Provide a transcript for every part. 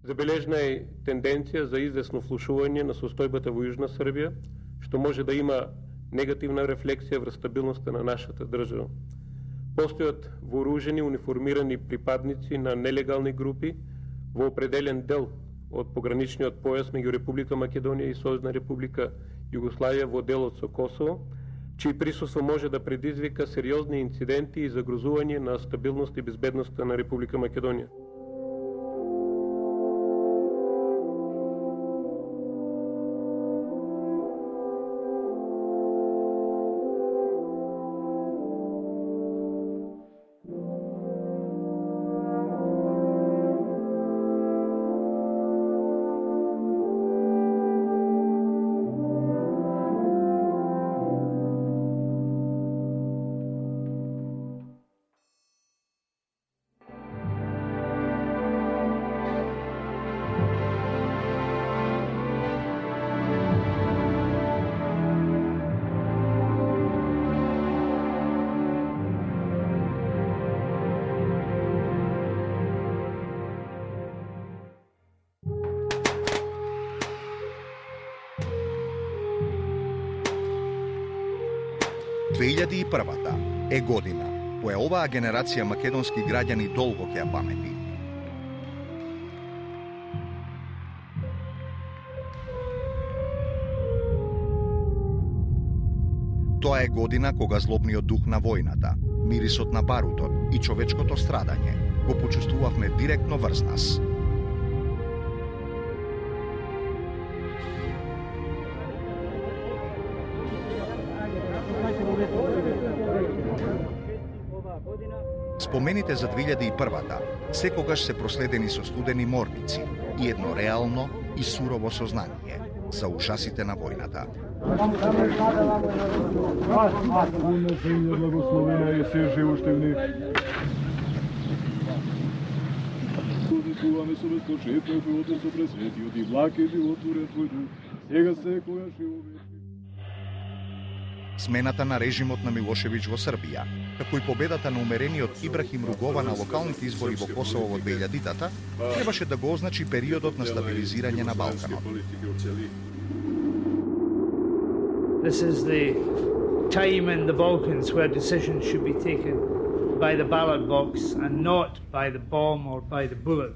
Забележна е тенденција за известно влушување на состојбата во Јужна Србија, што може да има негативна рефлексија врз стабилноста на нашата држава. Постојат вооружени, униформирани припадници на нелегални групи во определен дел од пограничниот појас меѓу Република Македонија и Сојузна Република Југославија во делот со Косово, чиј присуство може да предизвика сериозни инциденти и загрозување на стабилност и безбедноста на Република Македонија. Првата е година која оваа генерација македонски граѓани долго ќе ја памети. Тоа е година кога злобниот дух на војната, мирисот на барутот и човечкото страдање го почувствувавме директно врз нас. Спомените за 2001-та секогаш се проследени со студени морници и едно реално и сурово сознание за ужасите на војната. Смената на режимот на Милошевиќ во Србија, како и победата на умерениот Ибрахим Ругова на локалните избори во Косово во 2000-та, требаше да го означи периодот на стабилизирање на Балканот. This is the time in the Balkans where decisions should be taken by the ballot box and not by the bomb or by the bullet.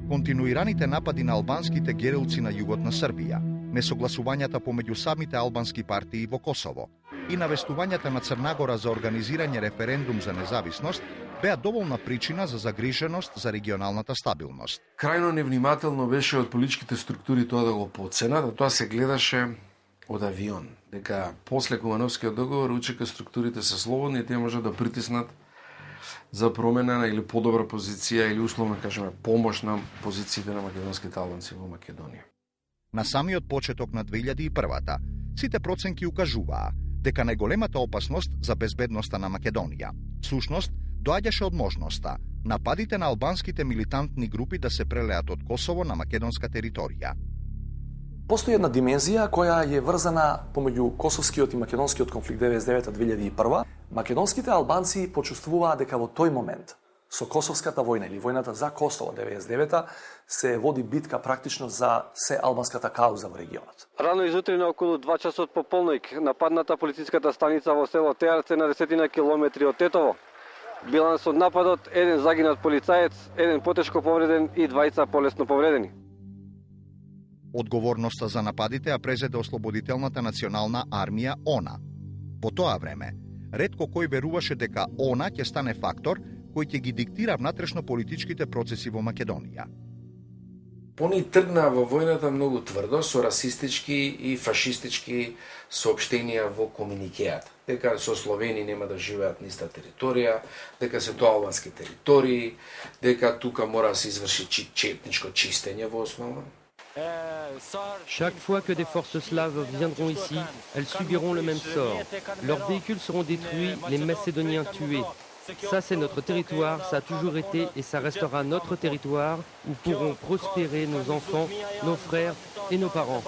Континуираните напади на албанските герилци на југот на Србија, несогласувањата помеѓу самите албански партии во Косово и навестувањата на Црнагора за организирање референдум за независност беа доволна причина за загриженост за регионалната стабилност. Крајно невнимателно беше од политичките структури тоа да го поценат, тоа се гледаше од авион, дека после Кумановскиот договор УЧК структурите се слободни и тие можат да притиснат за промена или подобра позиција или условно кажеме помош на позициите на македонските албанци во Македонија. На самиот почеток на 2001-та, сите проценки укажуваа дека најголемата опасност за безбедноста на Македонија всушност доаѓаше од можноста нападите на албанските милитантни групи да се прелеат од Косово на македонска територија. Постои една димензија која е врзана помеѓу косовскиот и македонскиот конфликт 99-2001. Македонските албанци почувствуваа дека во тој момент со Косовската војна или војната за Косово 99-та се води битка практично за се албанската кауза во регионот. Рано изутрина околу 2 часот пополноќ нападната полициската станица во село Теарце на 10 километри од Тетово. Биланс од нападот, еден загинат полицаец, еден потешко повреден и двајца полесно повредени. Одговорноста за нападите ја презеде Ослободителната национална армија ОНА. По тоа време, ретко кој веруваше дека ОНА ќе стане фактор кој ќе ги диктира внатрешно-политичките процеси во Македонија. Они тргнаа во војната многу тврдо со расистички и фашистички соопштенија во комуникејата. Дека со Словени нема да живеат на иста територија, дека се тоа албански територии, дека тука мора да се изврши етничко чистење во основа. Chaque fois que des forces slaves viendront ici, elles subiront le même sort. Leurs véhicules seront détruits, les Macédoniens tués. Ça, c'est notre territoire, ça a toujours été et ça restera notre territoire où pourront prospérer nos enfants, nos frères et nos parents.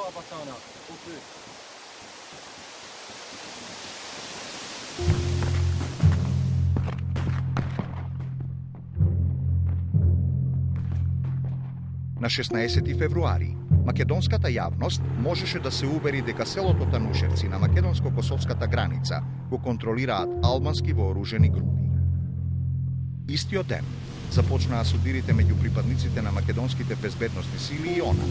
На 16 февруари, македонската јавност можеше да се увери дека селото Танушевци на македонско-косовската граница го контролираат албански вооружени групи. Истиот ден започнаа судирите меѓу припадниците на македонските безбедносни сили и ОНА.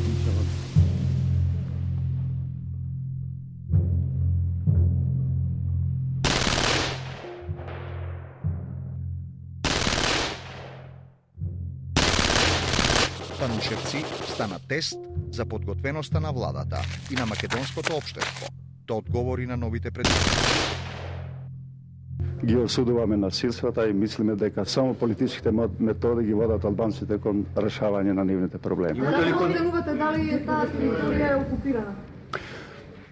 Танушевци стана тест за подготвеноста на владата и на македонското општество да одговори на новите предизвици. Ги осудуваме насилствата и мислиме дека само политичките методи ги водат албанците кон решавање на нивните проблеми. Како оценувате дали таа територија е окупирана?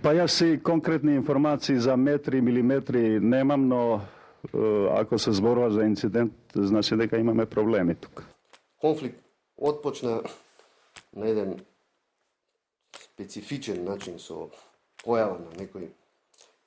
Па јас и конкретни информации за метри, милиметри немам, но ако се зборува за инцидент, значи дека имаме проблеми тука. Конфликт отпочна на еден специфичен начин со појава на некои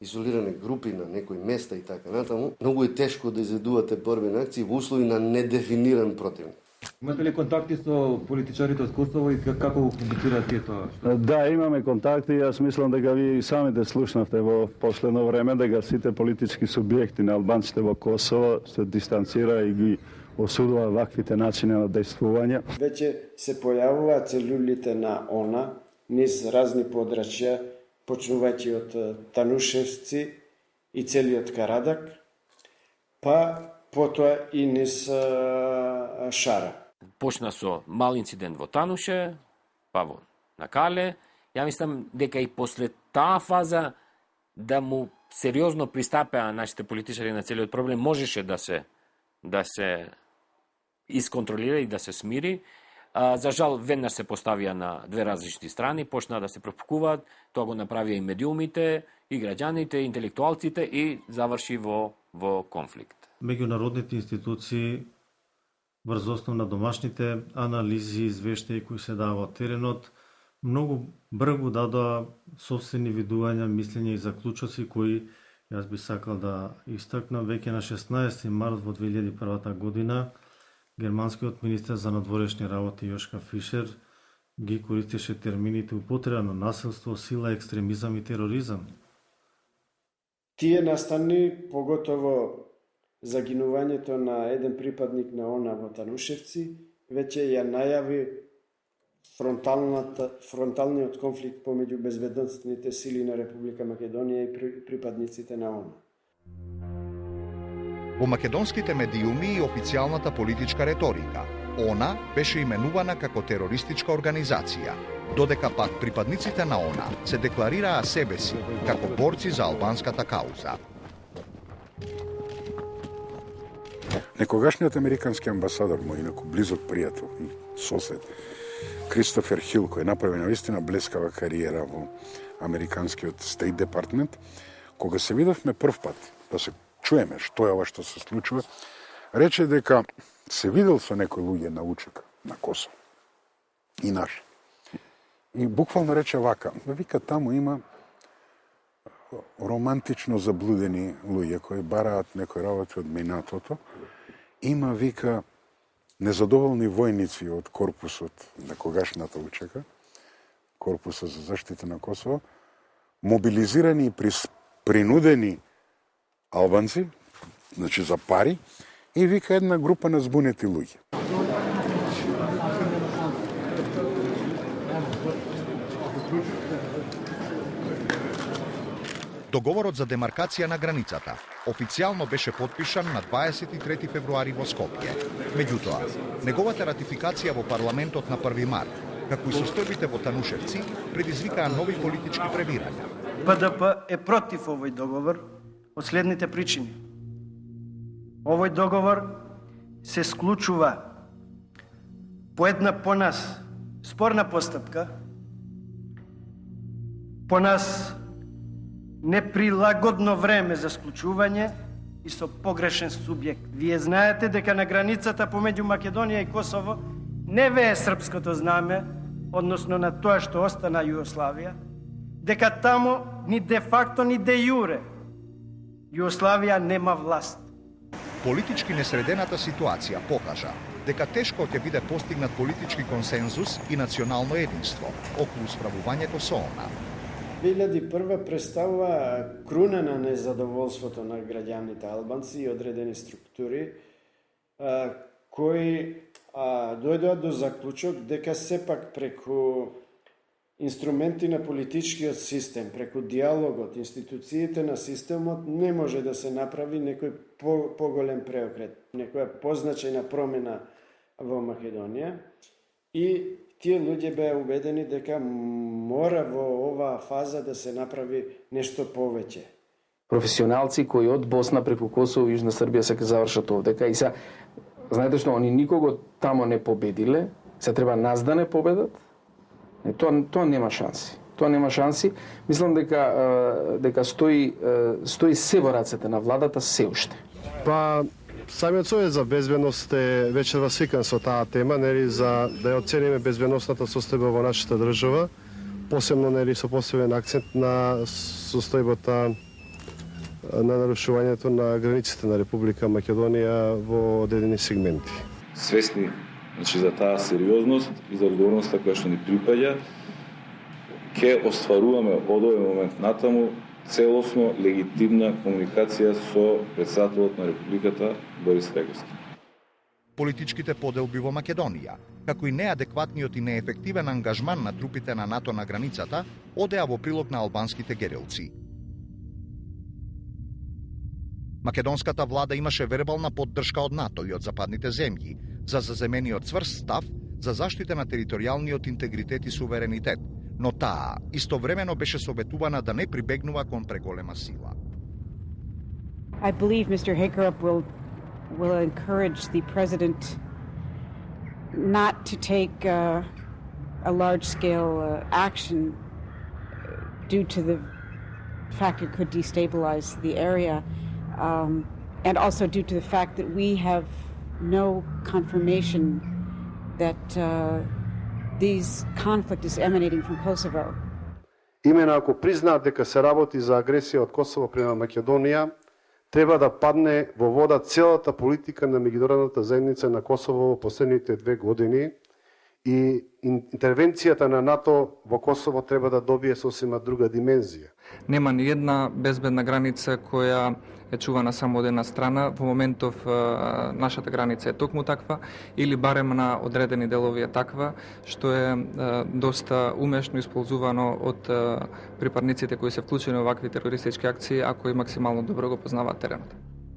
изолирани групи на некои места и така натаму. Многу е тешко да изведувате борбени акции во услови на недефиниран противник. Имате ли контакти со политичарите од Косово и како го комуницирате тоа? Да, имаме контакти. Јас мислам дека ви самите слушнавте во последно време дека сите политички субјекти на албанците во Косово се дистанцира и ги осудува ваквите начини на действување. Веќе се појавуваат целулите на ОНА низ разни подрачја, почнувајќи од Танушевци и целиот Карадак, па потоа и низ Шара. Почна со мал инцидент во Тануше, па во Накале. Ја мислам дека и после таа фаза да му сериозно пристапеа нашите политичари на целиот проблем можеше да се исконтролира и да се смири. За жал, веднаш се поставија на две различни страни, почнаа да се пропукуваат, тоа го направија и медиумите, и граѓаните, и интелектуалците и заврши во конфликт. Меѓународните институции врз основ на домашните анализи, извештаи кои се дава од теренот, многу бргу дадоа собствени видувања, мислења и заклучоци кои јас би сакал да истакнам. Веќе на 16 март во 2001 година германскиот министер за надворешни работи Јошка Фишер ги користеше термините употреба на насилство, сила, екстремизам и тероризам. Тие настани, поготово загинувањето на еден припадник на ОНА во Танушевци, веќе ја најави фронталниот конфликт помеѓу безбедносните сили на Република Македонија и припадниците на ОНА. Во македонските медиуми и официјалната политичка реторика, ОНА беше именувана како терористичка организација, додека пак припадниците на ОНА се декларираа себе си како борци за албанската кауза. Некогашниот американски амбасадор, мој инаку близок пријател и сосед, Кристофер Хил, кој направи навистина блескава кариера во американскиот State Department, кога се видовме прв пат да се чуеме што е ова што се случува, рече дека се видел со некои луѓе на учек на Косово и наш. И буквално рече вака, вика таму има романтично заблудени луѓе кои бараат некои работи од минатото, има, вика, незадоволни војници од корпусот на когашната учека, корпусот за заштита на Косово, мобилизирани и принудени албанци, значи за пари, и вика една група на збунети луѓе. Договорот за демаркација на границата официјално беше подпишан на 23 февруари во Скопје. Меѓутоа, неговата ратификација во парламентот на 1 март, како и состојбите во Танушевци, предизвикаа нови политички превирања. ПДП е против овој договор од следните причини. Овој договор се склучува по една по нас спорна постапка, по нас неприлагодно време за склучување и со погрешен субјект. Вие знаете дека на границата помеѓу Македонија и Косово не вее српското знаме, односно на тоа што остана Југославија, дека таму ни де факто ни де јуре Југославија нема власт. Политички несредената ситуација покажа дека тешко ќе биде постигнат политички консензус и национално единство околу справувањето со она. 2001 представува круна на незадоволството на граѓаните албанци и одредени структури кои дојдоа до заклучок дека сепак преку инструменти на политичкиот систем, преку диалогот, институциите на системот не може да се направи некој поголем преокрет, некоја позначајна промена во Македонија и тие луѓе беа убедени дека мора во оваа фаза да се направи нешто повеќе. Професионалци кои од Босна преку Косово и Јужна Србија се ќе завршат овдека и се знаете што они никого тамо не победиле, се треба нас да не победат. Тоа нема шанси. Тоа нема шанси. Мислам дека стои се во рацете на владата се уште. Па самиот Совет за безбедност е веќе расикан со таа тема, нели, за да ја оцениме безбедносната состојба во нашата држава, посебно нели со посебен акцент на состојбата на нарушувањето на границите на Република Македонија во одредени сегменти. Свесни за таа сериозност и за одговорноста која што ни припаѓа, ќе остваруваме од овој момент натаму целосно легитимна комуникација со председателот на Републиката Борис Регоски. Политичките поделби во Македонија, како и неадекватниот и неефективен ангажман на трупите на НАТО на границата, одеа во прилог на албанските герилци. Македонската влада имаше вербална поддршка од НАТО и од западните земји за заземениот цврст став за заштита на територијалниот интегритет и суверенитет, но таа истовремено беше советувана да не прибегнува кон преголема сила. I believe Mr. Hakerup will encourage the president not to take a large-scale action due to the fact it could destabilize the area, and also due to the fact that we have no confirmation that this conflict is emanating from Kosovo. Имено ако признаат дека се работи за агресија од Косово према Македонија, треба да падне во вода целата политика на меѓународната заедница на Косово во последните 2 години и интервенцијата на НАТО во Косово треба да добие сосема друга димензија. Нема ни една безбедна граница која е чувана само од една страна. Во моментов нашата граница е токму таква или барем на одредени делови е таква, што е доста умешно исползувано од припадниците кои се вклучени во вакви терористички акции, ако и максимално добро го познаваат теренот.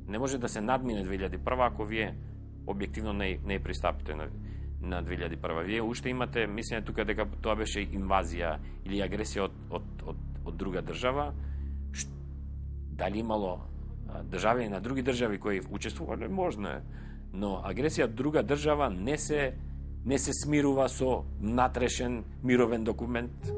Не може да се надмине 2001 ако вие објективно не пристапите на 2001. Вие уште имате мислење тука дека тоа беше инвазија или агресија од друга држава. Дали имало држави на други држави кои учествувале, можно е, но агресија од друга држава не се смирува со натрешен мировен документ.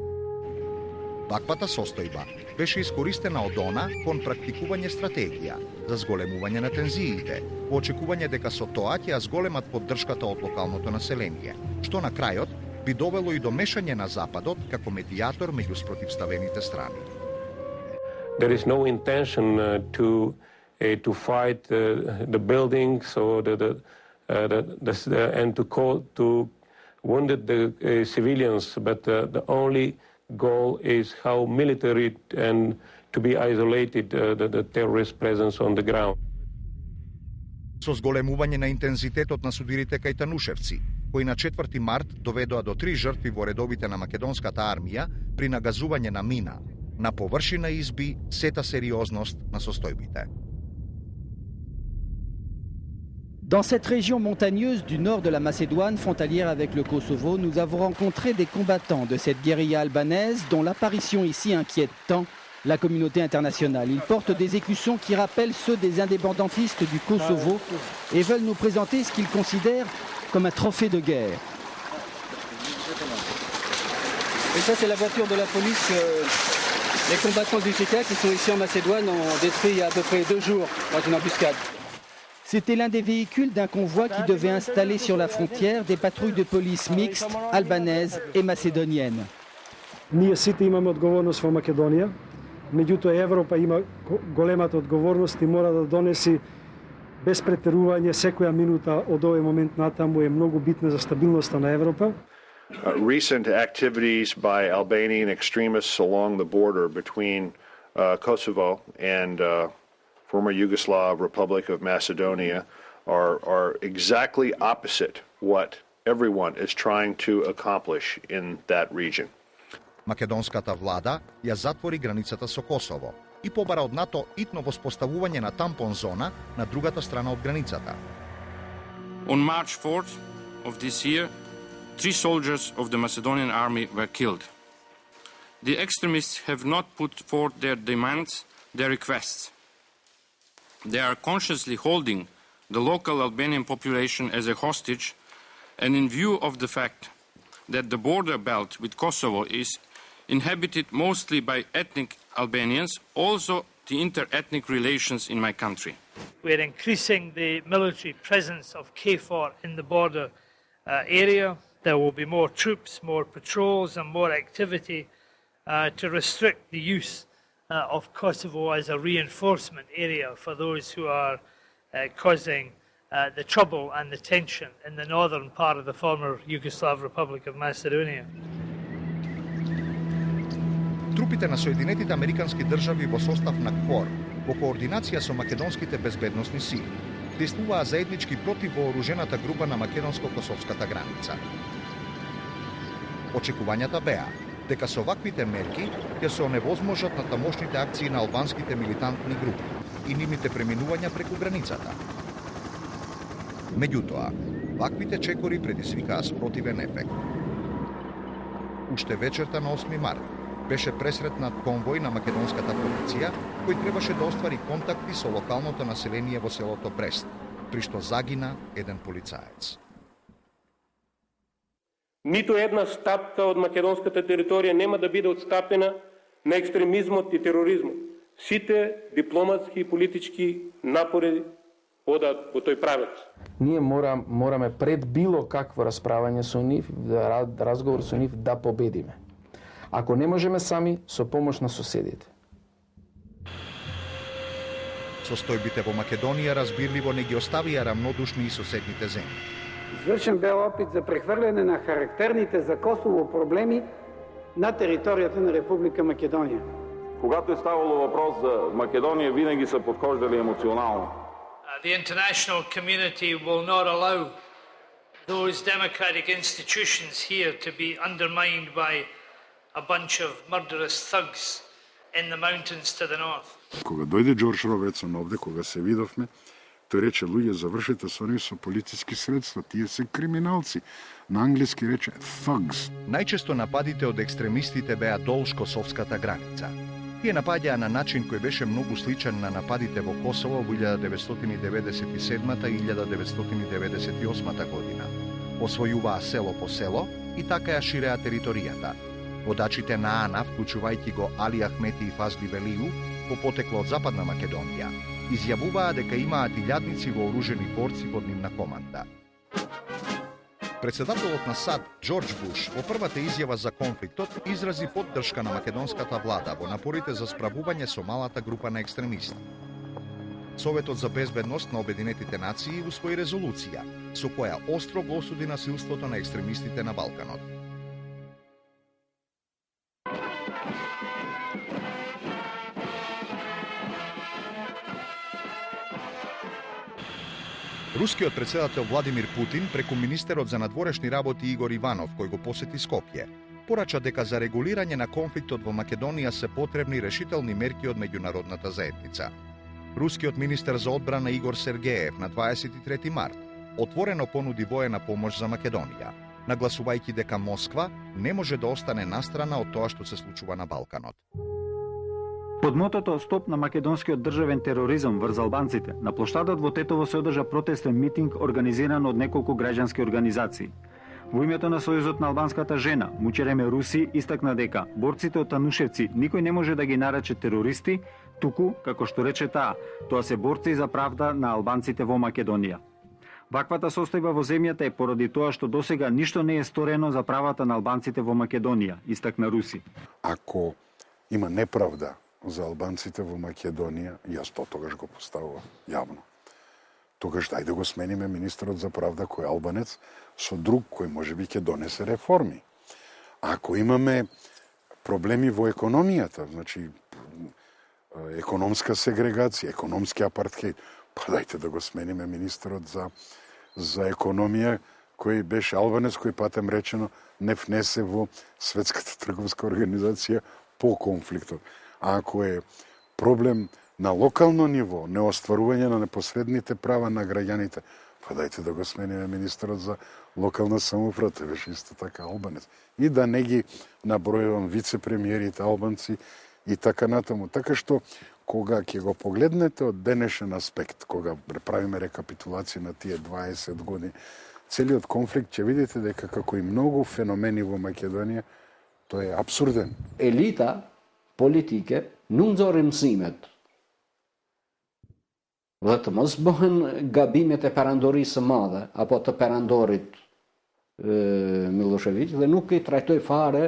Ваквата состојба беше искористена од она кон практикување стратегија за зголемување на тензиите, во очекување дека со тоа ќе ја зголемат поддршката од локалното население, што на крајот би довело и до мешање на Западот како медијатор меѓу спротивставените страни. There is no intention to fight the buildings or and to wounded the civilians, but the only goal is how military and to be isolated the terrorist presence on the ground. Со зголемување на интензитетот на судирите кај Танушевци, кои на 4 март доведоа до 3 жртви во редовите на македонската армија при нагазување на мина, на површина изби сета сериозност на состојбите. Dans cette région montagneuse du nord de la Macédoine, frontalière avec le Kosovo, nous avons rencontré des combattants de cette guérilla albanaise dont l'apparition ici inquiète tant la communauté internationale. Ils portent des écussons qui rappellent ceux des indépendantistes du Kosovo et veulent nous présenter ce qu'ils considèrent comme un trophée de guerre. Et ça, c'est la voiture de la police. Les combattants du JK qui sont ici en Macédoine ont détruit il y a à peu près 2 jours dans une embuscade. C'était l'un des véhicules d'un convoi qui devait installer sur la frontière des patrouilles de police mixtes, albanaises et macédoniennes. Ние сите имаме одговорност во Македонија, меѓутоа Европа има големата одговорност и мора да донеси без претерување, секоја минута од овој момент натаму е многу битна за стабилноста на Европа. Recent activities by Albanian extremists along the border between Kosovo and former Yugoslav Republic of Macedonia are exactly opposite what everyone is trying to accomplish in that region. Македонската влада ја затвори границата со Косово и побара од НАТО итно воспоставување на тампон зона на другата страна од границата. On March 4th of this year, 3 soldiers of the Macedonian army were killed. The extremists have not put forth their demands, their requests. They are consciously holding the local Albanian population as a hostage, and in view of the fact that the border belt with Kosovo is inhabited mostly by ethnic Albanians, also the inter-ethnic relations in my country. We're increasing the military presence of KFOR in the border area. There will be more troops, more patrols and more activity to restrict the use of Kosovo as a reinforcement area for those who are causing the trouble and the tension in the northern part of the former Yugoslav Republic of Macedonia. Трупите на Соединетите Американски држави во состав на КФОР, во координација со македонските безбедносни сили, действуваа заеднички против вооружената група на македонско-косовската граница. Очекувањата беа дека со ваквите мерки ќе се оневозможат на тамошните акции на албанските милитантни групи и нивните преминувања преку границата. Меѓутоа, ваквите чекори предизвикаа спротивен ефект. Уште вечерта на 8 март беше пресретнат конвој на македонската полиција, кој требаше да оствари контакти со локалното население во селото Брест, при што загина еден полицаец. Ниту една стапка од македонската територија нема да биде отстапена на екстремизмот и тероризмот. Сите дипломатски и политички напори одат во тој правец. Ние мораме пред било какво расправање со нив, разговор со нив да победиме. Ако не можеме сами, со помош на соседите. Состојбите во Македонија разбирливо не ги оставија рамнодушни и соседните земји. Извршен бе опит за прехвърляне на характерните за Косово проблеми на територијата на Република Македонија. Когато е ставало въпрос за Македонија, винаги се подхождали емоционално. The international community will not allow those democratic institutions here to be undermined by a bunch of murderous thugs in the mountains to the north. Кога дојде Џорџ Робертсон овде, кога се видовме, тој рече: луѓе, завршете со нив со политички средства, тие се криминалци. На англиски рече thugs. Најчесто нападите од екстремистите беа долж косовската граница. Тие напаѓаа на начин кој беше многу сличен на нападите во Косово во 1997 и 1998 година. Освојуваа село по село и така ја ширеа територијата. Водачите на АНА, вклучувајќи го Али Ахмети и Фазли Велију, по потекло од Западна Македонија, изјавуваа дека имаат илјадници вооружени борци под нивна команда. Председателот на САД Џорџ Буш во првата изјава за конфликтот изрази поддршка на македонската влада во напорите за справување со малата група на екстремисти. Советот за безбедност на Обединетите нации усвои резолуција со која остро го осуди насилството на екстремистите на Балканот. Рускиот председател Владимир Путин преку министерот за надворешни работи Игор Иванов, кој го посети Скопје, порача дека за регулирање на конфликтот во Македонија се потребни решителни мерки од меѓународната заедница. Рускиот министер за одбрана Игор Сергеев на 23 март отворено понуди воена помош за Македонија, нагласувајќи дека Москва не може да остане настрана од тоа што се случува на Балканот. Под мотото «Стоп на македонскиот државен тероризам врз албанците», на плоштадот во Тетово се одржа протестен митинг организиран од неколку граѓански организации. Во името на Сојузот на албанската жена, Мучереме Руси истакна дека борците од Танушевци никој не може да ги нарече терористи, туку, како што рече таа, тоа се борци за правда на албанците во Македонија. Ваквата состојба во земјата е поради тоа што досега ништо не е сторено за правата на албанците во Македонија, истакна Руси. Ако има неправда за албанците во Македонија, јас тоа тогаш го поставувам јавно. тогаш дај да го смениме министерот за правда кој е албанец со друг кој можеби ќе донесе реформи. Ако имаме проблеми во економијата, значи економска сегрегација, економски апартхеид, па дајте да го смениме министерот за економија кој беше албанец, кој патем речено не внесе во Светската трговска организација по конфликтот. А ако е проблем на локално ниво, неостварување на непосредните права на граѓаните, па дајте да го смениме министерот за локална самоуправа, тој беше исто така албанец. И да не ги набројувам вице-премиерите албанци и така натаму. Така што, кога ќе го погледнете од денешен аспект, кога правиме рекапитулација на тие 20 години, целиот конфликт ќе видите дека како и многу феномени во Македонија, тој е абсурден. Елита политike nuk nxorri mësimet. Dhe të mos bëhen gabimet e perandorisë së madhe apo të perandorit Milošević dhe nuk i trajtoi fare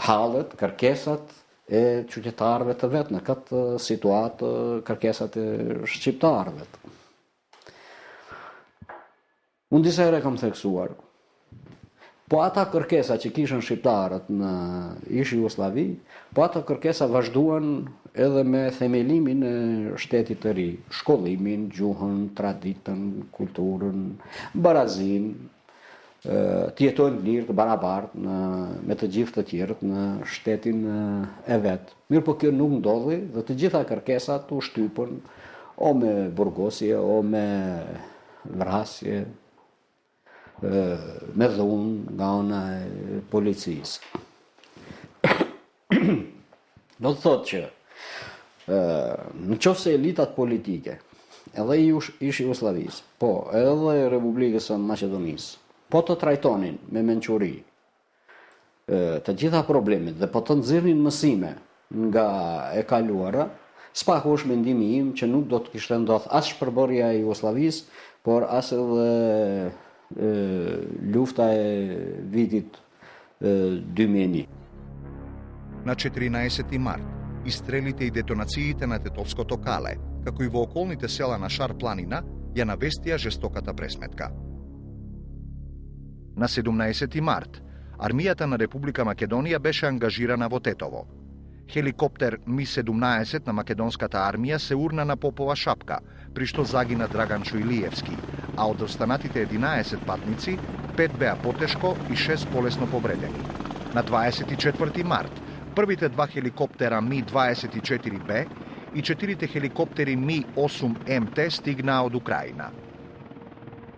hallet, kërkesat e qytetarëve të vet në këtë situatë, kërkesat e shqiptarëve. Unë disa herë kam theksuar, po ata kërkesa që kishën shqiptarët në ish Jugosllavi, po ata kërkesa vazhduan edhe me themelimin e shtetit të ri, shkollimin, gjuhën, traditën, kulturën, barazin, të jetojnë mirë të barabartë me të gjithë të tjerët në shtetin e vet. Mirë po kjo nuk ndodhi dhe të gjitha kërkesat u shtypën o me burgosje, o me vrasje, me dhunë nga ana e policisë. Do të thotë që në qoftë se elitat politike, edhe ish Jugosllavisë, po edhe Republikës së Maqedonisë, po të trajtonin me mençuri të gjitha problemet dhe po të nxirrnin mësime nga e kaluara, s'paku është mendimi im që nuk do të kishte ndodhur as shpërbërja e Jugosllavisë, por as edhe lufta e vitit 2001. На 14 март, истрелите и детонациите на Тетовското кале, како и во околните села на Шар планина, ја навестија жестоката пресметка. На 17 март, армијата на Република Македонија беше ангажирана во Тетово. Хеликоптер Ми-17 на македонската армија се урна на Попова шапка, при што загина Драган Чуилиевски, а од останатите 11 патници, 5 беа потешко и 6 полесно повредени. На 24 март, првите 2 хеликоптера Ми-24Б и 4 хеликоптери Ми-8МТ стигнаа од Украина.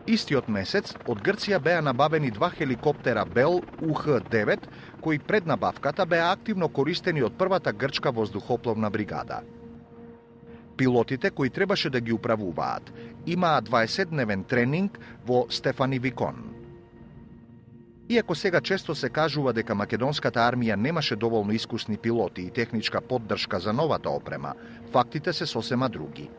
Истиот месец, од Грција беа набавени 2 хеликоптера Бел УХ-9, кои пред набавката беа активно користени од првата грчка воздухопловна бригада. Пилотите кои требаше да ги управуваат имаа 20-дневен тренинг во Стефанивикон. Иако сега често се кажува дека македонската армија немаше доволно искусни пилоти и техничка поддршка за новата опрема, фактите се сосема други.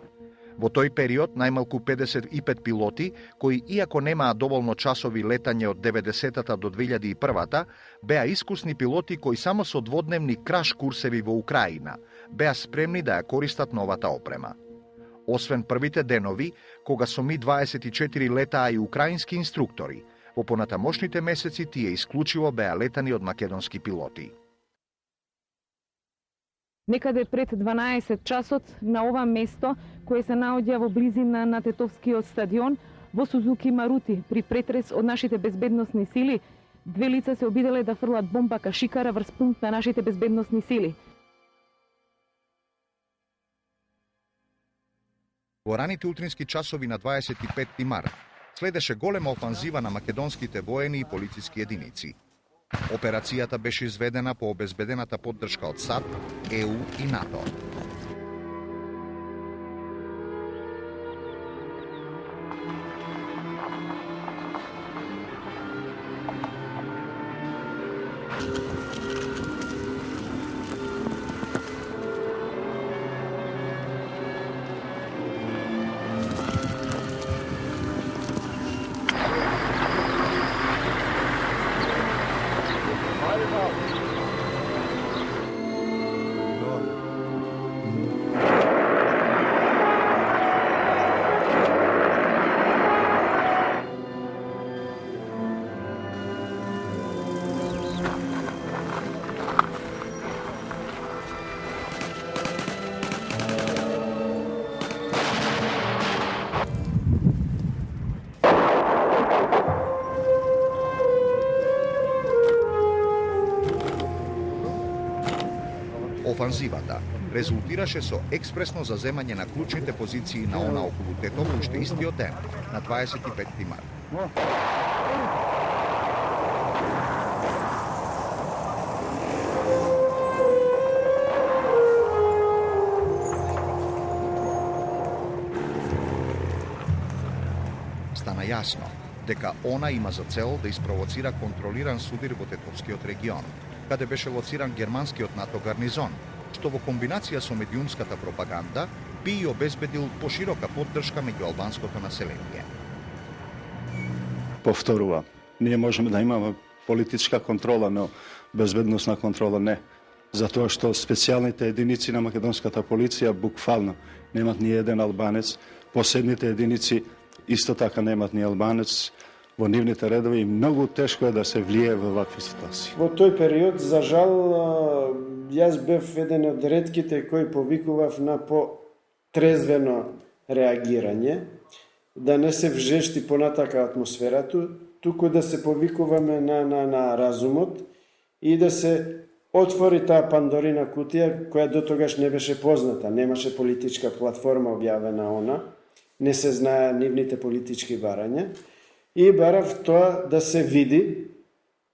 Во тој период најмалку 55 пилоти, кои иако немаа доволно часови летање од 90-та до 2001-та, беа искусни пилоти кои само со дводневни краш курсеви во Украина беа спремни да ја користат новата опрема. Освен првите денови, кога со Ми-24 летаа и украински инструктори, во понатамошните месеци тие исклучиво беа летани од македонски пилоти. Некаде пред 12 часот на ова место, кое се наоѓа во близина на Тетовскиот стадион, во Сузуки Марути, при претрес од нашите безбедносни сили, 2 лица се обиделе да фрлат бомба кашикара врз пункт на нашите безбедносни сили. Во раните утрински часови на 25 март следеше голема офанзива на македонските воени и полициски единици. Операцијата беше изведена по обезбедената поддршка од САД, ЕУ и НАТО. Офанзивата резултираше со експресно заземање на клучните позиции на она околу Тетово уште истиот ден, на 25 март. Стана јасно дека она има за цел да испровоцира контролиран судир во Тетовскиот регион, каде беше лоциран германскиот НАТО гарнизон, што во комбинација со медиумската пропаганда би и обезбедил поширока поддршка меѓу албанското население. Повторува, ние можеме да имаме политичка контрола, но безбедносна контрола не. Затоа што специјалните единици на македонската полиција буквално немат ни еден албанец, посебните единици исто така немат ни албанец во нивните редови и многу тешко е да се влие во вакви ситуации. Во тој период, за жал, јас бев еден од ретките кои повикував на потрезвено реагирање, да не се вжешти понатака атмосферата, туку да се повикуваме на разумот и да се отвори таа Пандорина кутија која до тогаш не беше позната. Немаше политичка платформа објавена она, не се знае нивните политички барања и барав тоа да се види,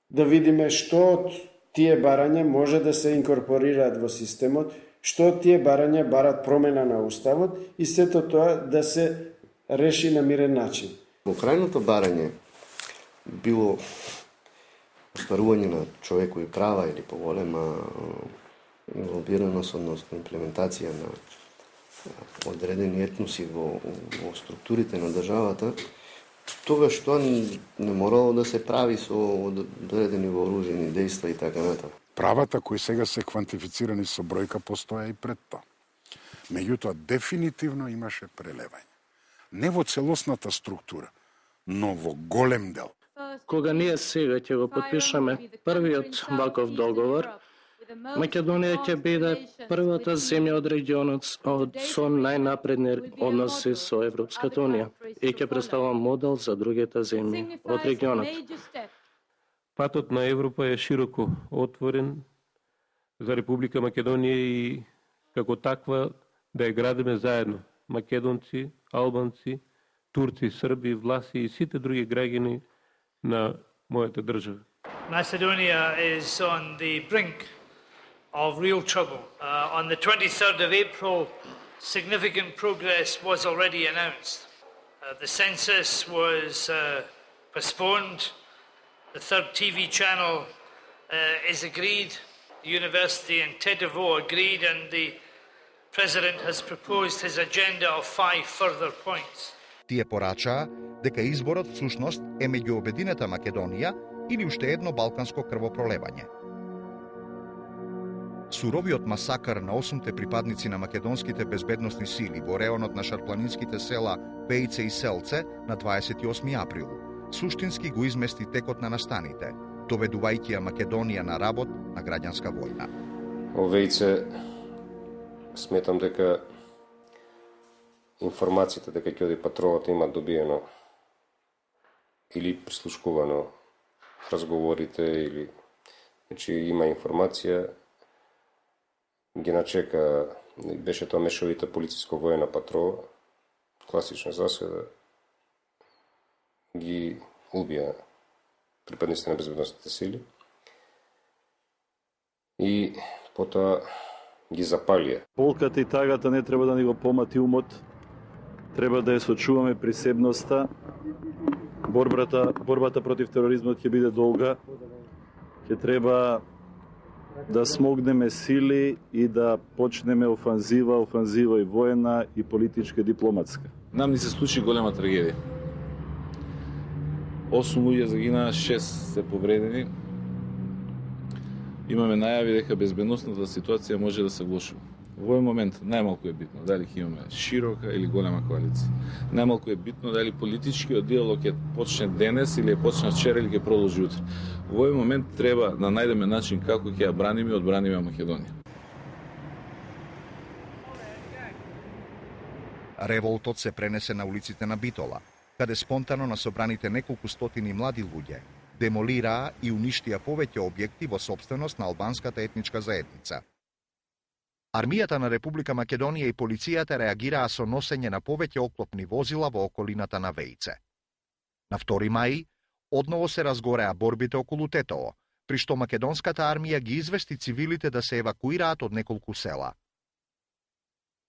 да видиме што од тие барања може да се инкорпорираат во системот, што од тие барања барат промена на уставот и сето тоа да се реши на мирен начин. Во крајното барање било остварување на човекови права или поголема лобираност, односно имплементација на одредени етноси во структурите на државата, тогаш тоа не морало да се прави со одредени вооружени дејства и така натаму. Правата кои сега се квантифицирани со бројка постоја и пред тоа. Меѓутоа, дефинитивно имаше прелевање. Не во целосната структура, но во голем дел. Кога ние сега ќе го подпишеме првиот ваков договор, Македонија ќе биде првата земја од регионот со најнапредни односи со Европската Унија и ќе представува модел за другите земји од регионот. Патот на Европа е широко отворен за Република Македонија и како таква да ја градиме заедно. Македонци, албанци, турци, срби, власи и сите други граѓани на мојата држава. Macedonia is on the brink of real trouble. On the 23rd of April, significant progress was already announced. The census was postponed. The third TV channel is agreed. The university in Tetovo agreed, and the President has proposed his agenda of 5 further points. Тие порачаа дека изборот всушност е меѓу обединета Македонија или уште едно балканско крвопролевање. Суровиот масакар на 8 припадници на македонските безбедносни сили во реонот на шарпланинските села Пејце и Селце на 28 април суштински го измести текот на настаните, доведувајќи ја Македонија на работ на граѓанска војна. Во Вејце сметам дека информацијата дека ќе оди патролата има добиено или прислушкувано разговорите или значи има информација, ги начека, беше тоа мешовита полициско-војна патрола, класична заседа, ги убија припадниците на безбедносните сили и потоа ги запалија. Полката и тагата не треба да ни го помати умот, треба да ја сочуваме присебноста. Борбата против тероризмот ќе биде долга. Ќе треба да смогнеме сили и да почнеме офанзива и воена и политичка и дипломатска. Нам ни се случи голема трагедија. 8 луѓе загинаа, 6 се повредени. Имаме најави дека безбедносната ситуација може да се влошува. Во овој момент најмалку е битно дали ќе имаме широка или голема коалиција. Најмалку е битно дали политичкиот диалог ќе почне денес или ќе почне вчера или ќе продолжи утре. Во овој момент треба да најдеме начин како ќе ја браниме и одбраниме Македонија. Револтот се пренесе на улиците на Битола, каде спонтано на собраните неколку стотини млади луѓе демолираа и уништија повеќе објекти во сопственост на албанската етничка заедница. Армијата на Република Македонија и полицијата реагираа со носење на повеќе оклопни возила во околината на Вејце. На 2 мај, одново се разгореа борбите околу Тетово, при што македонската армија ги извести цивилите да се евакуираат од неколку села.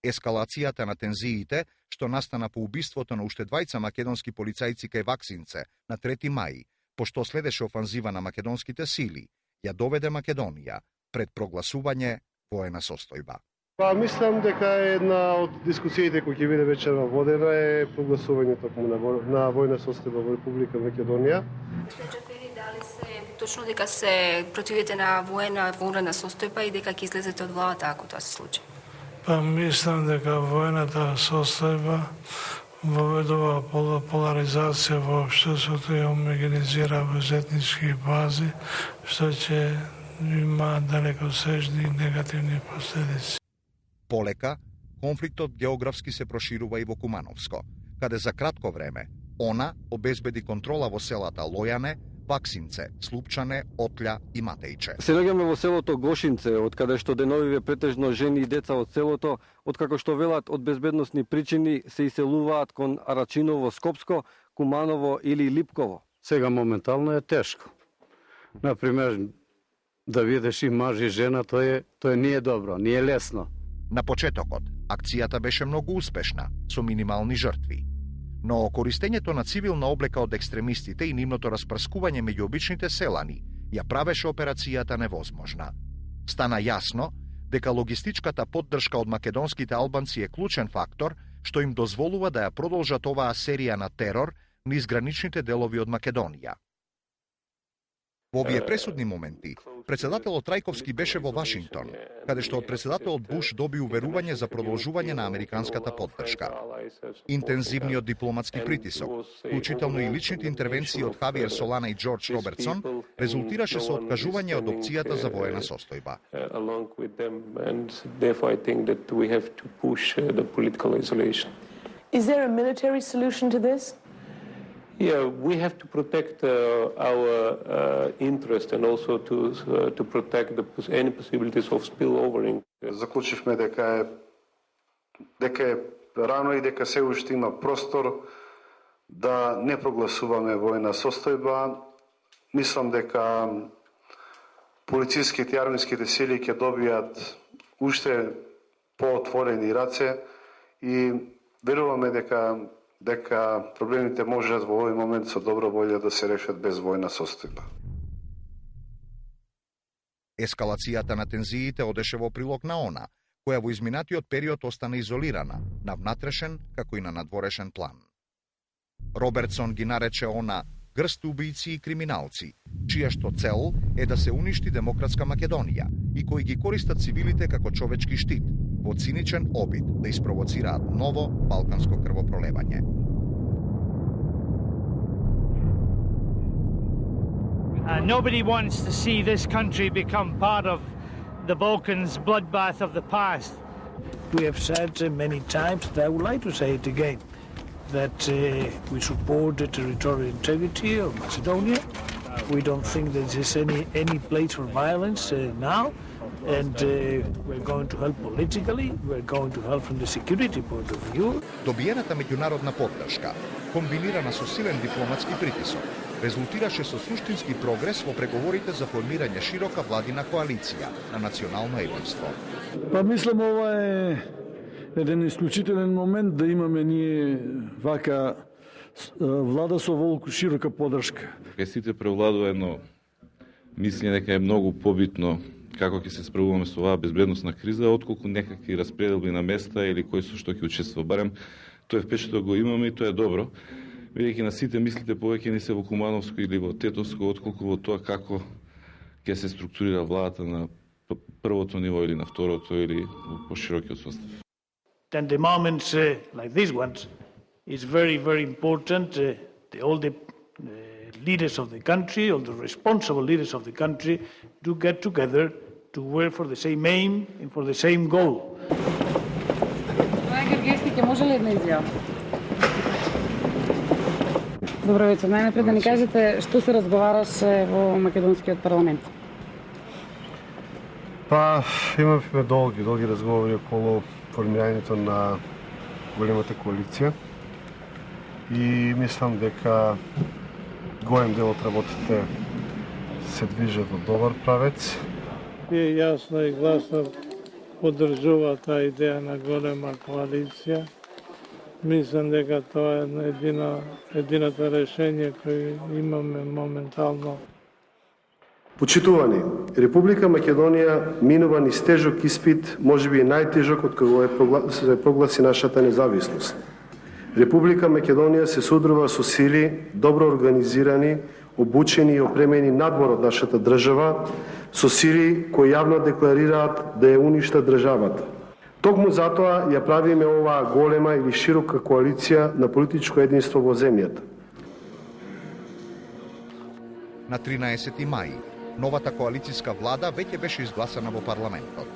Ескалацијата на тензиите, што настана по убиството на уште 2 македонски полицајци кај Ваксинце на 3 мај, пошто следеше офанзива на македонските сили, ја доведе Македонија пред прогласување воена состојба. Мислам дека една од дискусиите кои ќе биде вечерва водена е прогласување токму на војна состојба во Република Македонија. Дали се точно дека се противите на воена состојба и дека ќе излезете од владата ако тоа се случи? Мислам дека воената состојба воведува поларизација во општеството и омогенизира во етнички бази, што ќе има далекосежни негативни последици. Полека, конфликтот географски се проширува и во Кумановско, каде за кратко време она обезбеди контрола во селата Лојане, Ваксинце, Слупчане, Отља и Матејче. Се наоѓаме во селото Гошинце, од каде што деновиве претежно жени и деца од селото, откако што велат од безбедносни причини се иселуваат кон Арачиново, Скопско, Куманово или Липково. Сега моментално е тешко. Например, да видиш и маж и жена, тоа не е добро, не е лесно. На почетокот, акцијата беше многу успешна, со минимални жртви. Но користењето на цивилна облека од екстремистите и нивното распрскување меѓу обичните селани ја правеше операцијата невозможна. Стана јасно дека логистичката поддршка од македонските албанци е клучен фактор што им дозволува да ја продолжат оваа серија на терор низ граничните делови од Македонија. Во овие пресудни моменти, председателот Трајковски беше во Вашингтон, каде што од председателот Буш доби уверување за продолжување на американската поддршка. Интензивниот дипломатски притисок, вклучително и личните интервенции од Хавиер Солана и Џорџ Робертсон, резултираше со откажување од опцијата за воена состојба. Is there a military solution to this? Yeah, we have to protect our interest and also to protect any possibilities of spillovering. Заклучивме дека е рано и дека се уште има простор да не прогласуваме војна состојба. Мислам дека полициските и армиските сили ќе добијат уште поотворени раце и веруваме дека проблемите можат во овој момент со добра волја да се решат без војна состојба. Ескалацијата на тензиите одеше во прилог на она, која во изминатиот период остана изолирана, на внатрешен како и на надворешен план. Робертсон ги нарече она грст убијци и криминалци, чија што цел е да се уништи демократска Македонија и кои ги користат цивилите како човечки штит, во циничен обид да испровоцираат ново балканско крвопролевање. Nobody wants to see this country become part of the Balkans bloodbath of the past. We have said many times, and I would like to say it again, that we support the territorial integrity of Macedonia. We don't think that there's any place for violence now. And we're going to help politically, we're going to help from the security point of view. Добиената меѓународна поддршка, комбинирана со силен дипломатски притисок, резултираше со суштински прогрес во преговорите за формирање широка владина коалиција на национално единство. Мислам ова е еден исклучителен момент да имаме ние вака влада со волку широка поддршка. Кај сите превладува едно мислење дека е многу побитно како ќе се справуваме со оваа безбедносна криза, отколку некакви распределби на места или кој со што ќе учествува. Барем тој впечаток го имаме и тоа е добро, бидејќи на сите мислите повеќе не се во Кумановско или во Тетовско, отколку во тоа како ќе се структурира владата на првото ниво или на второто или во поширокиот состав. And the moments like these ones is very, very important. All the leaders of the country, all the responsible leaders of the country do get together to work for the same aim and for the same goal. Гергевски, може ли една изјава? Добро вечер. Најнапред да ни кажете што се разговараше во македонскиот парламент. Па, имавме долги разговори околу формирањето на големата коалиција и мислам дека голем дел од работите се движат во добар правец. Вие јасно и гласно поддржува таа идеја на голема коалиција. Мислам дека тоа е едината решение кој имаме моментално. Почитувани, Република Македонија минува низ тежок испит, можеби и најтежок од кога се прогласи нашата независност. Република Македонија се судрува со сили, добро организирани, обучени и опремени надвор од нашата држава, со сили кои јавно декларираат да ја уништат државата. Токму затоа ја правиме оваа голема или широка коалиција на политичко единство во земјата. На 13 мај, новата коалицијска влада веќе беше изгласана во парламентот.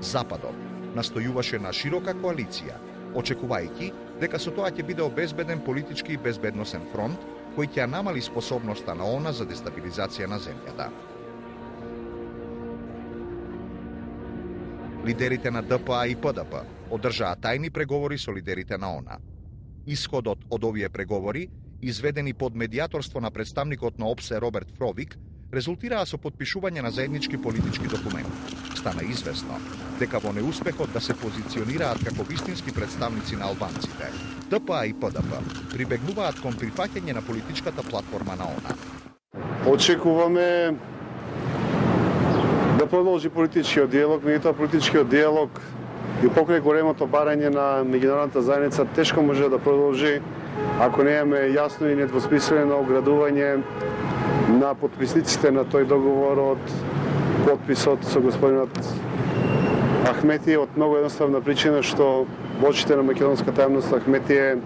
Западот настојуваше на широка коалиција, очекувајќи дека со тоа ќе биде обезбеден политички и безбедносен фронт кој ќе ја намали способноста на ООН за дестабилизација на земјата. Лидерите на ДПА и ПДП одржаа тајни преговори со лидерите на ООН. Исходот од овие преговори, изведени под медијаторство на представникот на ОПСЕ Роберт Фровик, резултираа со подпишување на заеднички политички документи. Стана известно дека во неуспехот да се позиционираат како вистински представници на албанците, ДПА и ПДП прибегнуваат кон прифаќање на политичката платформа на ООН. Очекуваме да продолжи политичкиот диалог, меѓутоа политичкиот диалог и покрај големото барање на меѓународната заедница тешко може да продолжи ако немаме јасно и недвосмислено оградување на подписниците на тој договор од подписот со господинот Ахмети од многу едноставна причина што во очите на македонската јавност Ахмети е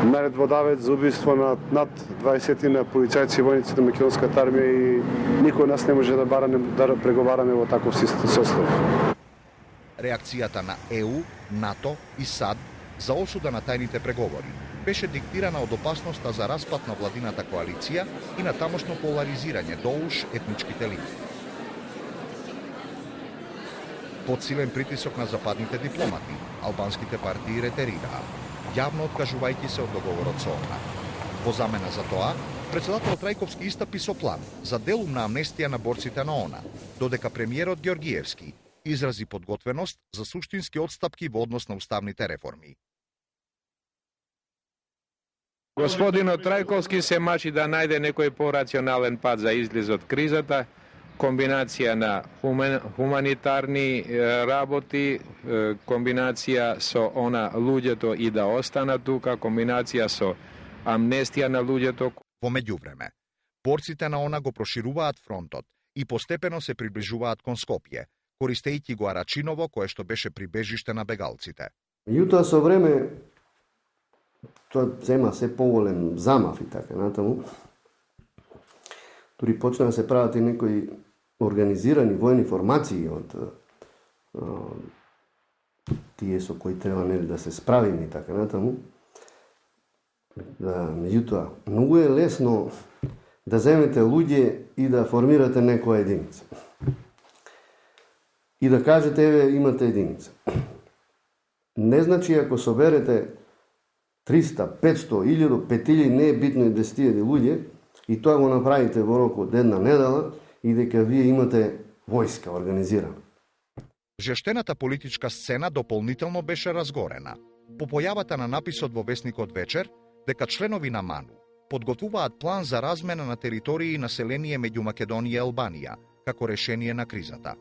наредбодавец за убиство на над 20 на полицајци и војници на македонската армија и никој од нас не може да преговараме во таков состав. Реакцијата на ЕУ, НАТО и САД за осуда на тајните преговори беше диктирана од опасноста за распад на владината коалиција и на тамошно поларизирање доуж етничките линии. Под силен притисок на западните дипломати, албанските партии ретерираа, јавно откажувајќи се од договорот со ООН. Во замена за тоа, председателот Трајковски истапи со план за делумна амнестија на борците на ООН, додека премиерот Георгиевски изрази подготвеност за суштински отстапки во однос на уставните реформи. Господинот Трајковски се мачи да најде некој порационален пат за излез од кризата, комбинација на хуманитарни работи, комбинација со она луѓето и да останат тука, комбинација со амнестија на луѓето. Во меѓувреме, борците на ООН го прошируваат фронтот и постепено се приближуваат кон Скопје, користејќи го Арачиново, кое што беше прибежиште на бегалците. Меѓутоа со време тоа зема се поголем замав и така натаму. Дури почна да се прават и некои организирани војни формации од тие со кои треба да се справиме и така натаму. Меѓутоа, многу е лесно да земете луѓе и да формирате некоја единица. И да кажете, еве, имате единица. Не значи ако соберете 300, 500, 1000, 5000, не е битно и 10.000 луѓе, и тоа го направите во рок од една недела и дека вие имате војска организирана. Жештената политичка сцена дополнително беше разгорена. По појавата на написот во весникот Вечер, дека членови на МАНУ подготвуваат план за размена на територии и население меѓу Македонија и Албанија, како решение на кризата.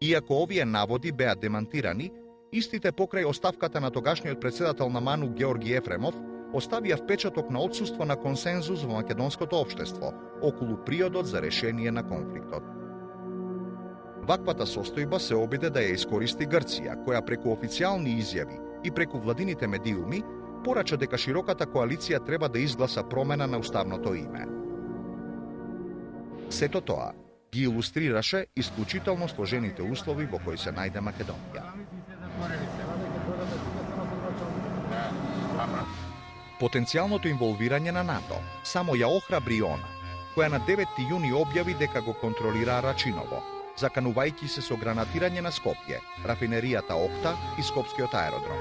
Иако овие наводи беа демантирани, истите покрај оставката на тогашниот председател на МАНУ Георги Ефремов оставија впечаток на отсуство на консензус во македонското општество околу приодот за решение на конфликтот. Ваквата состојба се обиде да ја искористи Грција, која преку официјални изјави и преку владините медиуми порача дека широката коалиција треба да изгласа промена на уставното име. Сето тоа ги илустрираше исклучително сложените услови во кои се најде Македонија. Потенцијалното инволвирање на НАТО само ја охрабри она, која на 9 јуни објави дека го контролира Арачиново, заканувајќи се со гранатирање на Скопје, рафинеријата Охта и Скопскиот аеродром.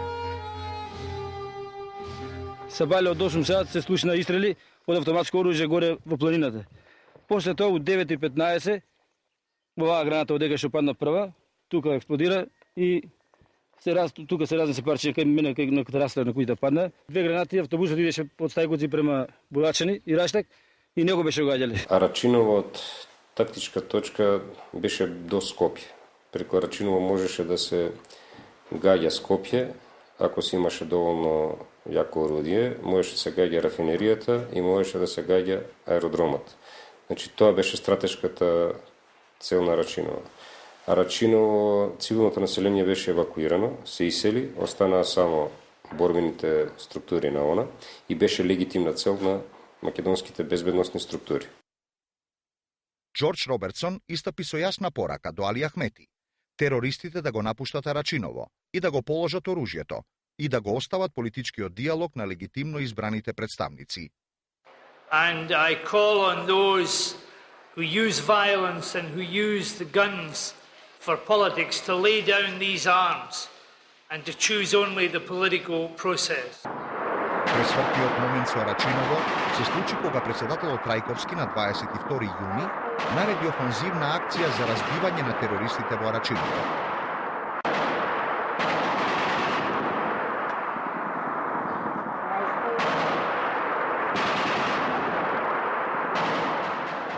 Сабале од 8 сат се слушна истрели од автоматско оружје горе во планината. После тоа у 9:15 оваа граната одека што падна прва, тука експлодира и тука се разнесе парче кај мене кај на тераса на кујата падна. Две гранати, автобусот идеше од Стајковци према Булачани и Раштак и него беше угаѓале. Арачиново од тактичка точка беше до Скопје. Преку Арачиново можеше да се гаѓа Скопје, ако се имаше доволно јако орудие, можеше да се гаѓа рафинеријата и можеше да се гаѓа аеродромот. Значи тоа беше стратешката цел на Арачиново. Арачиново, цивилното население беше евакуирано, се исели, останаа само борбените структури на ОНА и беше легитимна цел на македонските безбедносни структури. Джордж Робертсон истапи со јасна порака до Али Ахмети, терористите да го напуштат Арачиново и да го положат оружјето и да го остават политичкиот диалог на легитимно избраните представници. And I call on those who use violence and who use the guns for politics to lay down these arms and to choose only the political process. Пресвртниот момент со Арачиново се случи кога председателот Трајковски на 22 јуни нареди офанзивна акција за разбивање на терористите во Арачиново.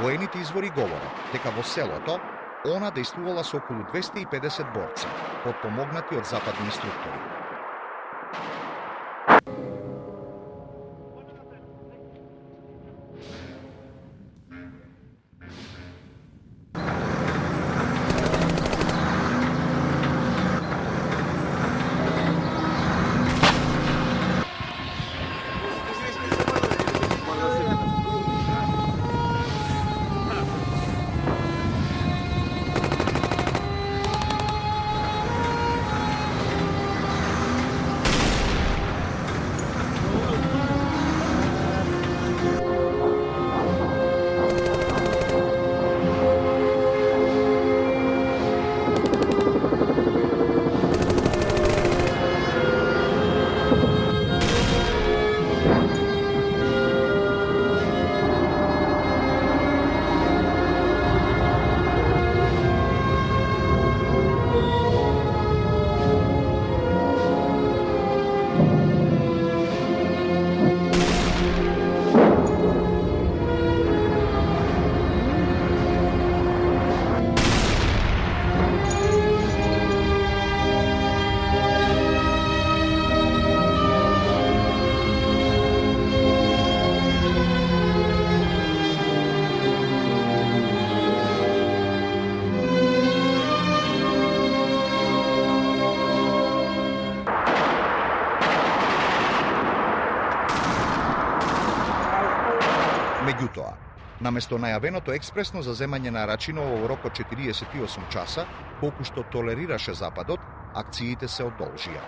Воените извори говорат дека во селото ОНА действувала со околу 250 борци, подпомогнати од западни инструктори. Меѓутоа, наместо најавеното експресно заземање на Арачиново во рок од 48 часа, колку што толерираше Западот, акциите се одолжија.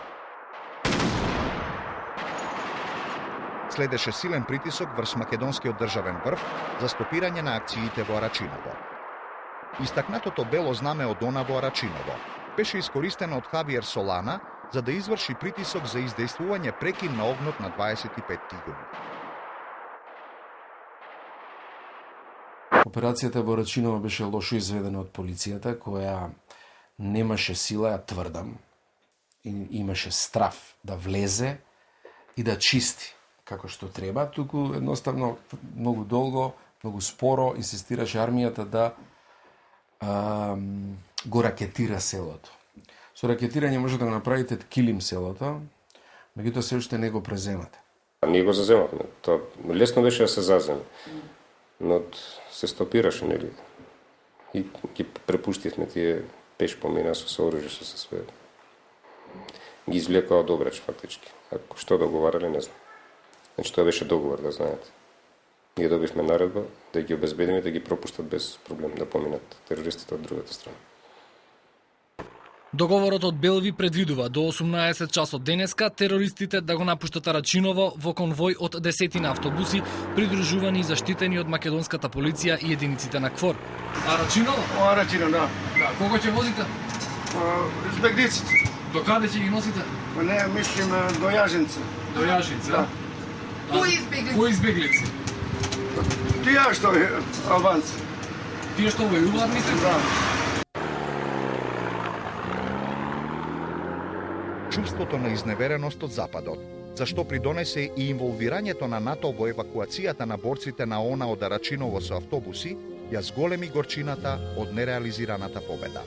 Следеше силен притисок врз македонскиот државен врв за стопирање на акциите во Арачиново. Истакнатото бело знаме од ОНА во Арачиново беше искористено од Хавиер Солана за да изврши притисок за издействување прекин на огнот на 25 јуни. Операцијата во Арачиново беше лошо изведена од полицијата, која немаше сила, ја тврдам, и имаше страв да влезе и да чисти како што треба, туку едноставно многу долго, многу споро инсистираше армијата да го ракетира селото. Со ракетирање може да го направите килим селото, меѓутоа се уште не го преземате. Ние го заземавме. Тоа лесно беше да се заземе. Но се стопираше, нели? И ги препуштивме тие пеш помина со оружје, со све. Ги извлекаа од обрач, фактички. Ако што договарале, не знам. Значи, тоа беше договор, да знаете. Ние добивме наредба да ги обезбедиме, да ги пропуштат без проблем, да поминат терористите од другата страна. Договорот од Белви предвидува до 18 часот денеска терористите да го напуштат Арачиново во конвој од 10 автобуси, придружувани и заштитени од македонската полиција и единиците на КФОР. Арачиново? Арачино, да. Кого ќе возите? Избегниците. До каде ќе ги носите? Не, мислим до Јажинца. До Јажинца? Да. Кои избеглици? Тие што албанци. Тие што војуваат, мислите? Да. Чувството на изневереност од Западот, зашто придонесе и инволвирањето на НАТО во евакуацијата на борците на ООН од Арачиново со автобуси, ја зголеми горчината од нереализираната победа.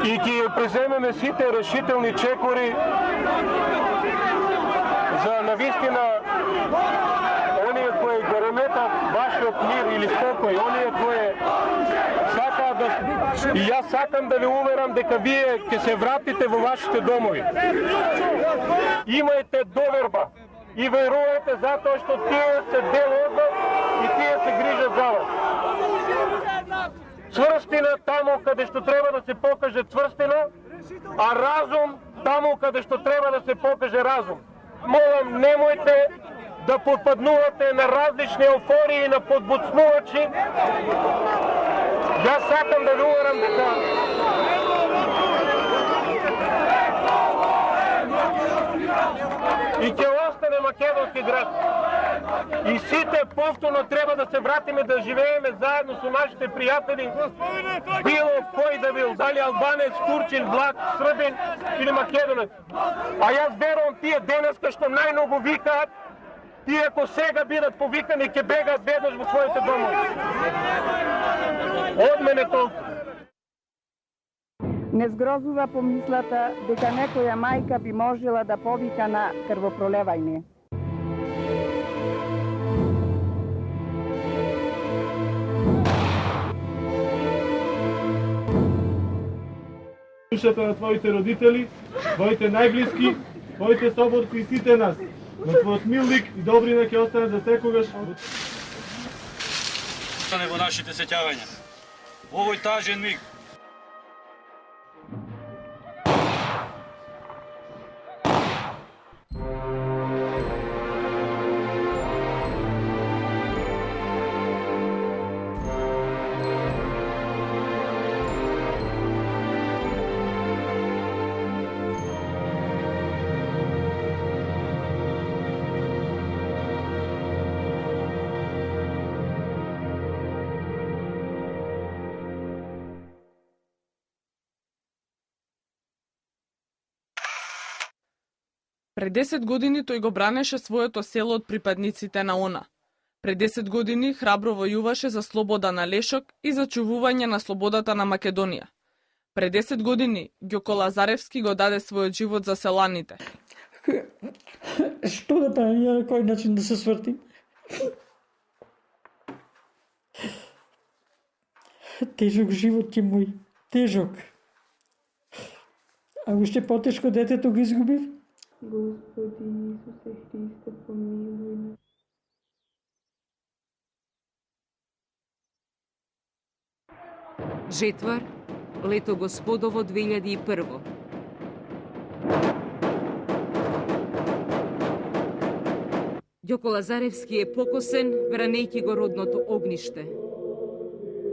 И ќе преземеме сите решителни чекори за навистина оние кои го реметат вашиот мир или спокој, оние кои сакаат да... И јас сакам да ве уверам дека вие ќе се вратите во вашите домови. Имајте доверба и верувајте затоа што тие се дел од вас и тие се грижат за вас. Цврстина таму каде што треба да се покаже цврстина, а разум таму каде што треба да се покаже разум. Молам, немојте да подпаднувате на различни еуфории, на подбуцнувачи. Јас сакам да ви уверам дека и ќе остане македонски град. И сите повторно треба да се вратиме да живееме заедно со нашите пријатели, било кој да бил, дали албанец, турчин, влак, србин или македонец. А јас верувам тие денеска што најмногу викаат, тие ако сега бидат повикани ќе бегаат веднаш во своите домови. Од мене толку. Не згрозува помислата дека некоја мајка би можела да повика на крвопролевање. Душата на твоите родители, твоите најблиски, твоите соборци и сите нас. На твојот милник и добрина ќе остане за секогаш. Остане во нашите сеќавања. Овој тажен миг. Пред 10 години тој го бранеше своето село од припадниците на ОНА. Пред 10 години храбро војуваше за слобода на Лешок и за чувување на слободата на Македонија. Пред 10 години Ѓоко Лазаревски го даде својот живот за селаните. Што да правим, ја на кој начин да се свртим? Тежок живот е мој, тежок. А уште потешко детето го изгубив. Господи Исусе Христе, помилуј ме. Жетвар, лето Господово 2001. Ѓоко Лазаревски е покосен, бранејќи го родното огниште.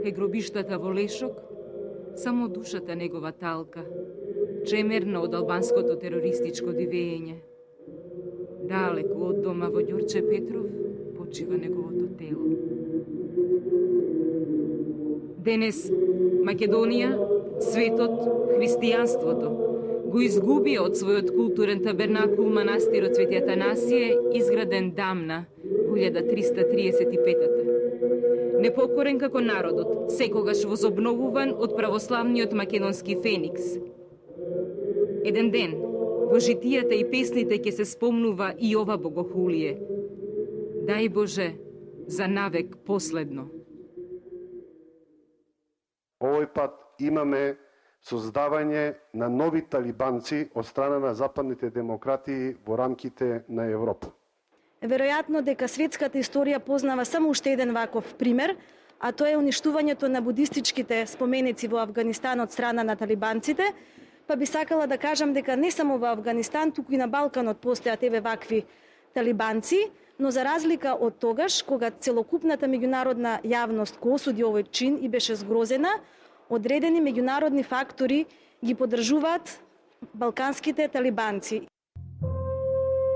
Кај гробиштата во Лешок, само душата негова талка, чемерна од албанското терористичко дивење. Далеку од дома во Ѓорче Петров почива неговото тело. Денес Македонија, светот, христијанството го изгубија од својот културен табернакул манастирот Свети Атанасије, изграден дамна во 1335-та. Непокорен како народот, секогаш возобновуван од православниот македонски феникс. Еден ден, во житијата и песните ќе се спомнува и ова богохулие. Дај Боже, за навек последно. Овој пат имаме создавање на нови талибанци од страна на западните демократии во рамките на Европа. Веројатно дека светската историја познава само уште еден ваков пример, а тоа е уништувањето на будистичките споменици во Авганистан од страна на талибанците, па би сакала да кажам дека не само во Авганистан, туку и на Балканот постојат еве вакви талибанци, но за разлика од тогаш, кога целокупната меѓународна јавност го осуди овој чин и беше згрозена, одредени меѓународни фактори ги поддржуваат балканските талибанци.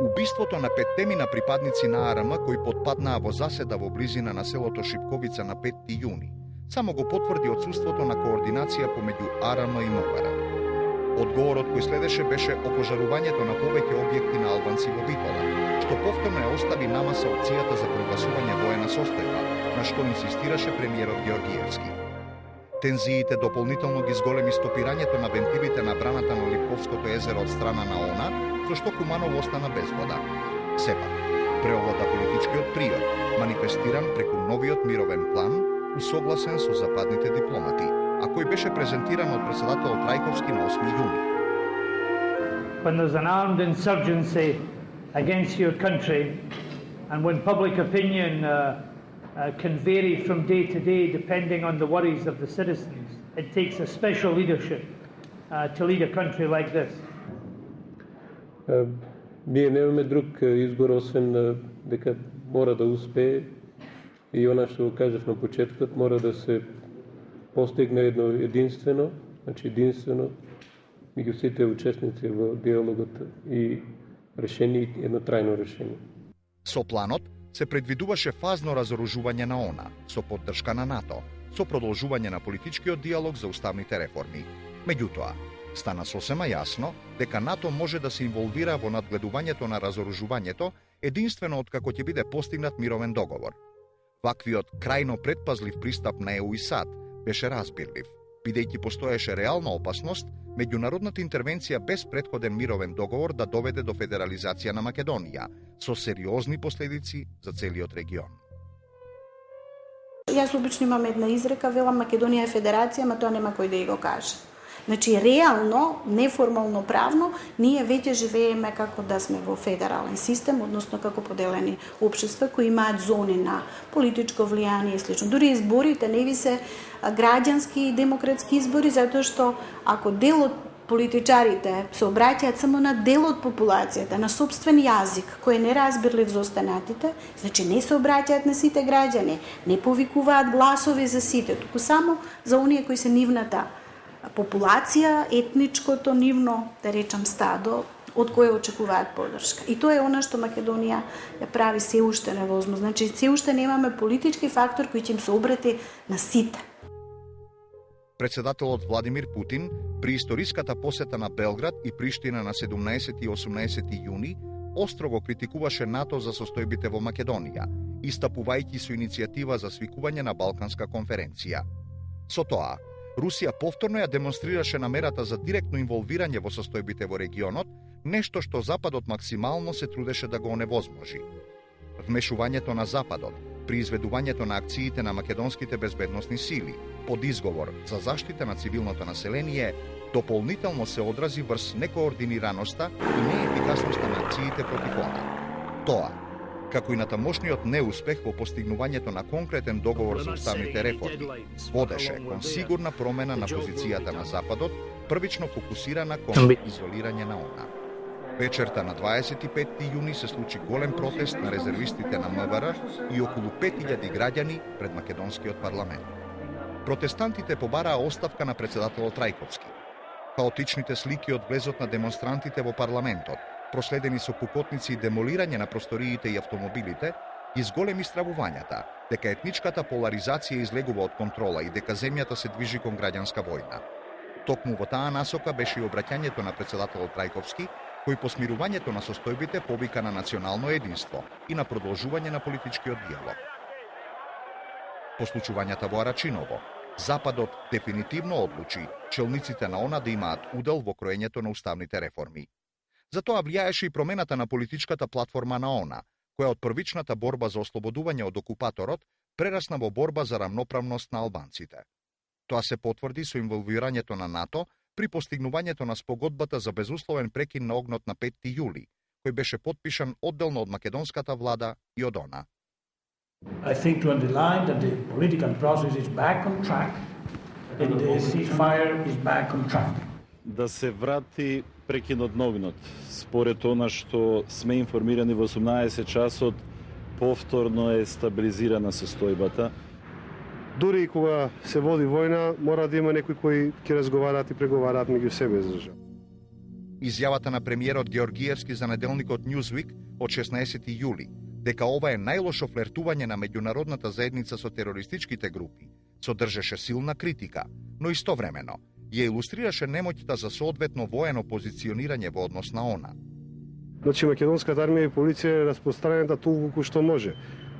Убиството на 5 мина припадници на АРМ кои потпаднаа во заседа во близина на селото Шипковица на 5 јуни, само го потврди отсуството на координација помеѓу АРМ и МВР. Одговорот кој следеше беше опожарувањето на повеќе објекти на албанци во Битола, што повторно ја остави намаса опцијата за прогласување воена состојба, на што инсистираше премиерот Георгиевски. Тензиите дополнително ги зголеми стопирањето на вентилите на браната на Липковското езеро од страна на ОНА, со што Куманово остана без вода. Сепак, преовлада политичкиот приод, манифестиран преку новиот мировен план, усогласен со западните дипломати, а кој беше презентиран од председателот Трајковски на 8 јуни. When there's an armed insurgency against your country, and when public opinion can vary from day to day depending on the worries of the citizens, it takes a special leadership to lead a country like this. Ние немаме друг избор, освен дека мора да успее и она што го кажав на почетокот, мора да се постигне едно единствено, значи единствено меѓу сите учесници во диалогот и решение, едно трајно решение. Со планот се предвидуваше фазно разоружување на ОНА, со поддршка на НАТО, со продолжување на политичкиот диалог за уставните реформи. Меѓутоа, стана сосема јасно дека НАТО може да се инволвира во надгледувањето на разоружувањето единствено откако ќе биде постигнат мировен договор. Ваквиот крајно предпазлив пристап на ЕУ и САД беше разбирлив, бидејќи постоеше реална опасност меѓународната интервенција без претходен мировен договор да доведе до федерализација на Македонија, со сериозни последици за целиот регион. Јас обично имам една изрека, велам Македонија е федерација, ама тоа нема кој да ја го каже. Значи, реално, неформално правно, ние веќе живееме како да сме во федерален систем, односно како поделени општества кои имаат зони на политичко влијание и слично. Дури изборите не ви се граѓански и демократски избори, затоа што ако дел од политичарите се обраќаат само на дел од популацијата, на собствен јазик, кој не разбирлив за останатите, значи не се обраќаат на сите граѓани, не повикуваат гласови за сите, туку само за оние кои се нивната популација, етничкото нивно, да речам, стадо, од кое очекуваат поддршка. И тоа е она што Македонија ја прави се уште невозможно. Значи, се уште немаме политички фактор кој ќе им се обрати на сите. Председателот Владимир Путин при историската посета на Белград и Приштина на 17 и 18 јуни остро го критикуваше НАТО за состојбите во Македонија, истапувајќи со иницијатива за свикување на Балканска конференција. Со тоа, Русија повторно ја демонстрираше намерата за директно инволвирање во состојбите во регионот, нешто што Западот максимално се трудеше да го оневозможи. Вмешувањето на Западот при изведувањето на акциите на македонските безбедносни сили под изговор за заштита на цивилното население дополнително се одрази врз некоординираноста и неефикасноста на акциите против ОНА. Тоа, како и на тамошниот неуспех во постигнувањето на конкретен договор за уставните реформи, водеше кон сигурна промена на позицијата на Западот, првично фокусирана кон изолирање на ОНА. Вечерта на 25 јуни се случи голем протест на резервистите на МВР и околу 5000 граѓани пред македонскиот парламент. Протестантите побараа оставка на председателот Трајковски. Хаотичните слики од влезот на демонстрантите во парламентот, проследени со пукотници и демолирање на просториите и автомобилите, ги зголеми стравувањата дека етничката поларизација излегува од контрола и дека земјата се движи кон граѓанска војна. Токму во таа насока беше и обраќањето на председателот Трајковски, кој по смирувањето на состојбите повика на национално единство и на продолжување на политичкиот диалог. По случувањата во Арачиново, Западот дефинитивно одлучи челниците на ОНА да имаат удел во кроењето на уставните реформи. Затоа влијаеше и промената на политичката платформа на ОНА, која од првичната борба за ослободување од окупаторот прерасна во борба за рамноправност на албанците. Тоа се потврди со инволвирањето на НАТО при постигнувањето на спогодбата за безусловен прекин на огнот на 5 јули, кој беше потпишан одделно од македонската влада и од ОНА. I think to underline that the political process is back on track and the ceasefire is back on track. Да се врати прекинот на огнот. Според она што сме информирани во 18 часот, повторно е стабилизирана состојбата. Дури и кога се води војна, мора да има некои кои ќе разговараат и преговараат меѓу себе за држава. Изјавата на премиерот Георгиевски за неделникот Newsweek од 16 јули, дека ова е најлошо флертување на меѓународната заедница со терористичките групи, содржеше силна критика, но истовремено ја илустрираше немоќта за соодветно воено позиционирање во однос на ОНА. Значи, македонската армија и полиција е распространета толку што може.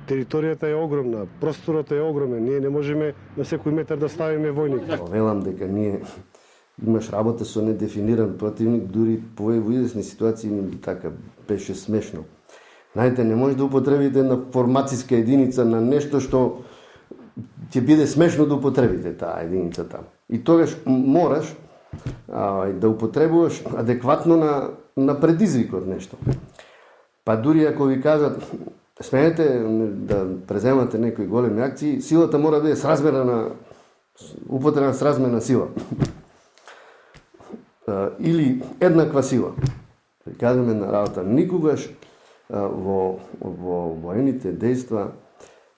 Територијата е огромна, просторот е огромен, ние не можеме на секој метар да ставиме војник. Велам дека ние имаш работа со недефиниран противник, дури во известни ситуации така беше смешно. Знаете, не може да употребите на формацијска единица на нешто што ќе биде смешно да употребите таа единица таму. И тогаш мораш да употребуваш адекватно на предизвикот нешто. Па дури ако ви кажат смеете да преземате некои големи акции, силата мора да биде сразмерна на употреба сразмерна сила. Или еднаква сила. Кажеме на работа, никогаш во воените дејства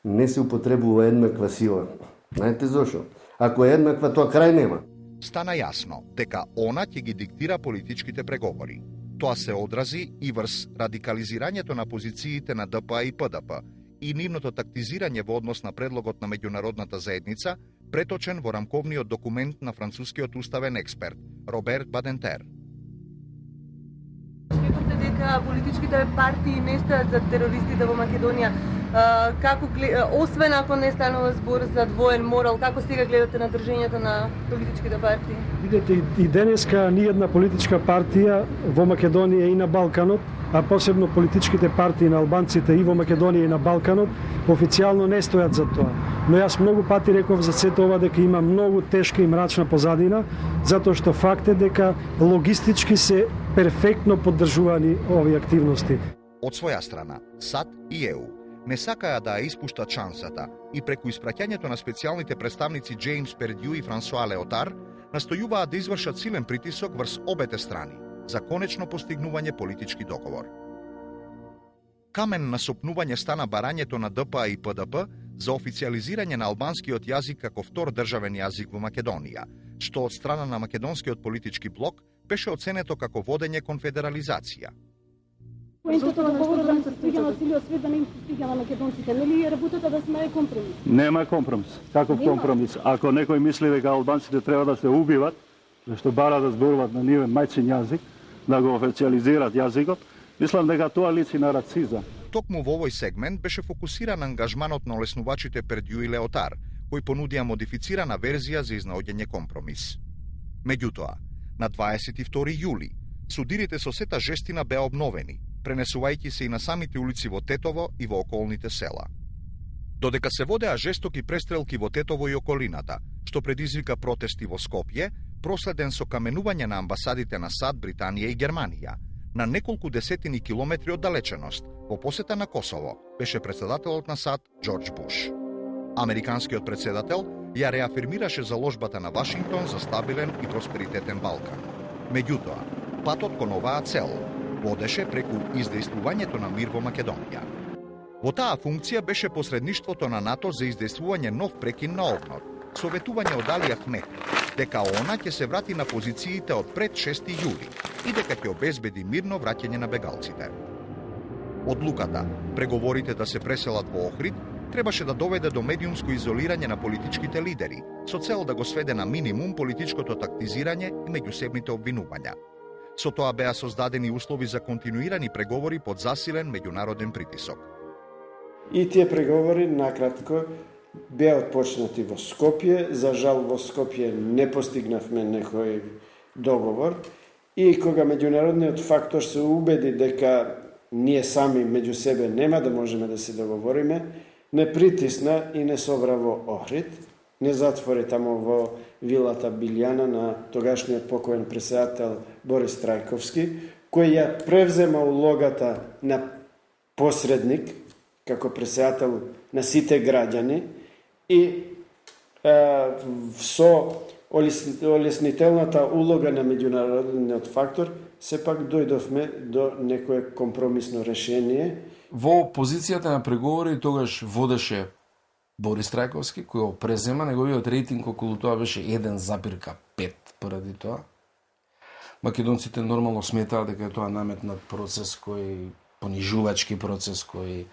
не се употребува еднаква сила. Знаете зошто? Ако е еднаква, тоа крај нема. Стана јасно дека ОНА ќе ги диктира политичките преговори. Тоа се одрази и врз радикализирањето на позициите на ДПА и ПДП и нивното тактизирање во однос на предлогот на меѓународната заедница, преточен во рамковниот документ на францускиот уставен експерт Роберт Бадентер. Кажете дека политичките партии не стојат за терористите во Македонија. Како освен ако не станува збор за двоен морал, како сега гледате на држењето на политичките партии? Видете, и денеска ни една политичка партија во Македонија и на Балканот, а посебно политичките партии на албанците и во Македонија и на Балканот, официјално не стојат за тоа. Но јас многу пати реков за сето ова дека има многу тешка и мрачна позадина, затоа што факт е дека логистички се перфектно поддржувани овие активности. Од своја страна, САД и ЕУ не сакаа да ја испуштат шансата и преку испраќањето на специјалните представници Джеймс Пердју и Франсуа Леотар настојуваат да извршат силен притисок врз обете страни за конечно постигнување политички договор. Камен на сопнување стана барањето на ДПА и ПДП за официализирање на албанскиот јазик како втор државен јазик во Македонија, што од страна на македонскиот политички блок беше оценето како водење кон федерализација. Поентата на говорот да не се свиѓа на целиот свет, да не им се свиѓа на македонците, нели е работата да сме компромис? Нема компромис. Каков компромис? Ако некој мисли дека албанците треба да се убиват, зашто бара да зборуваат на нивен мајчин јазик, да го официализираат јазикот, мислам дека тоа личи на рацизам. Токму во овој сегмент беше фокусиран ангажманот на олеснувачите Пердју и Леотар, кои понудија модифицирана верзија за изнаоѓање компромис. Меѓутоа, на 22 јули, судирите со сета жестина беа обновени, пренесувајќи се и на самите улици во Тетово и во околните села. Додека се водеа жестоки престрелки во Тетово и околината, што предизвика протести во Скопје, проследен со каменување на амбасадите на САД, Британија и Германија, на неколку десетини километри оддалеченост, во посета на Косово, беше председателот на САД Џорџ Буш. Американскиот председател ја реафирмираше заложбата на Вашингтон за стабилен и просперитетен Балкан. Меѓутоа, патот кон оваа цел водеше преку издејствувањето на мир во Македонија. Во таа функција беше посредништвото на НАТО за издејствување нов прекин на огнот, советување од Али Ахмети, дека ОНА ќе се врати на позициите од пред 6 јули и дека ќе обезбеди мирно враќање на бегалците. Одлуката, преговорите да се преселат во Охрид, требаше да доведе до медиумско изолирање на политичките лидери, со цел да го сведе на минимум политичкото тактизирање и меѓусебните обвинувања. Со тоа беа создадени услови за континуирани преговори под засилен меѓународен притисок. И тие преговори, накратко, беа отпочнати во Скопје. За жал, во Скопје не постигнавме некој договор. И кога меѓународниот фактор се убеди дека ние сами меѓу себе нема да можеме да се договориме, не притисна и не собра во Охрид, не затвори тамо во вилата Билјана на тогашниот покоен председател Борис Трајковски, кој ја превзема улогата на посредник, како председател на сите граѓани, и со олеснителната улога на меѓународниот фактор, сепак дојдовме до некое компромисно решение. Во позицијата на преговори тогаш водеше Борис Трајковски, кој го презема, неговиот рейтинг околу тоа беше 1,5 поради тоа. Македонците нормално сметаа дека е тоа наметнат процес кој понижувачки процес кој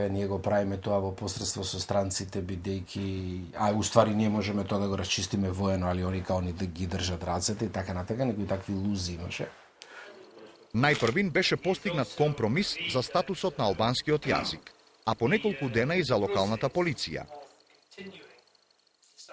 ние го правиме тоа во посредство со странците, бидејќи уствари ние можеме тоа да го расчистиме воено, али они као ни да ги држат рацете и така натака, некои такви илузии имаше. Најпрвин беше постигнат компромис за статусот на албанскиот јазик, а по неколку дена и за локалната полиција.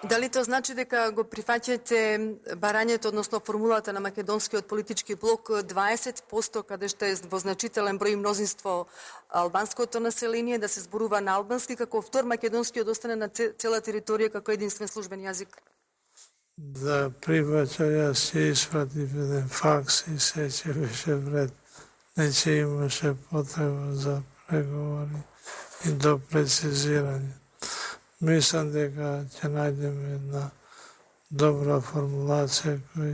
Дали тоа значи дека го прифаќате барањето, односно формулата на македонскиот политички блок 20%, каде што е во значителен број мнозинство албанското население, да се зборува на албански, како втор македонски остане на цела територија како единствен службен јазик? Да прифаќа, јас ќе испратив еден факс и се ќе беше вред. Не ќе имаше потреба за преговори и до прецизирање. Мислам дека ќе најдеме една добра формулација кој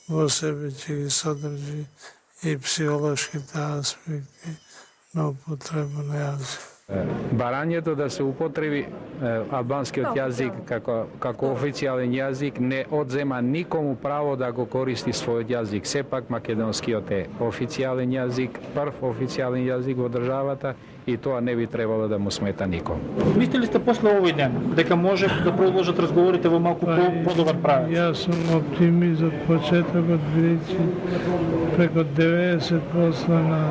во себе ќе ги содржи и психолошките аспекти на употреба на јазик. Барањето да се употреби албанскиот јазик како официјален јазик не одзема никому право да го користи својот јазик. Сепак македонскиот е официјален јазик, прв официјален јазик во државата и тоа не би требало да му смета никому. Мислите ли сте после овој ден дека може да продолжат разговорите во малку подобар правец? Јас сум оптимист од почетокот, бидејќи преку 90% на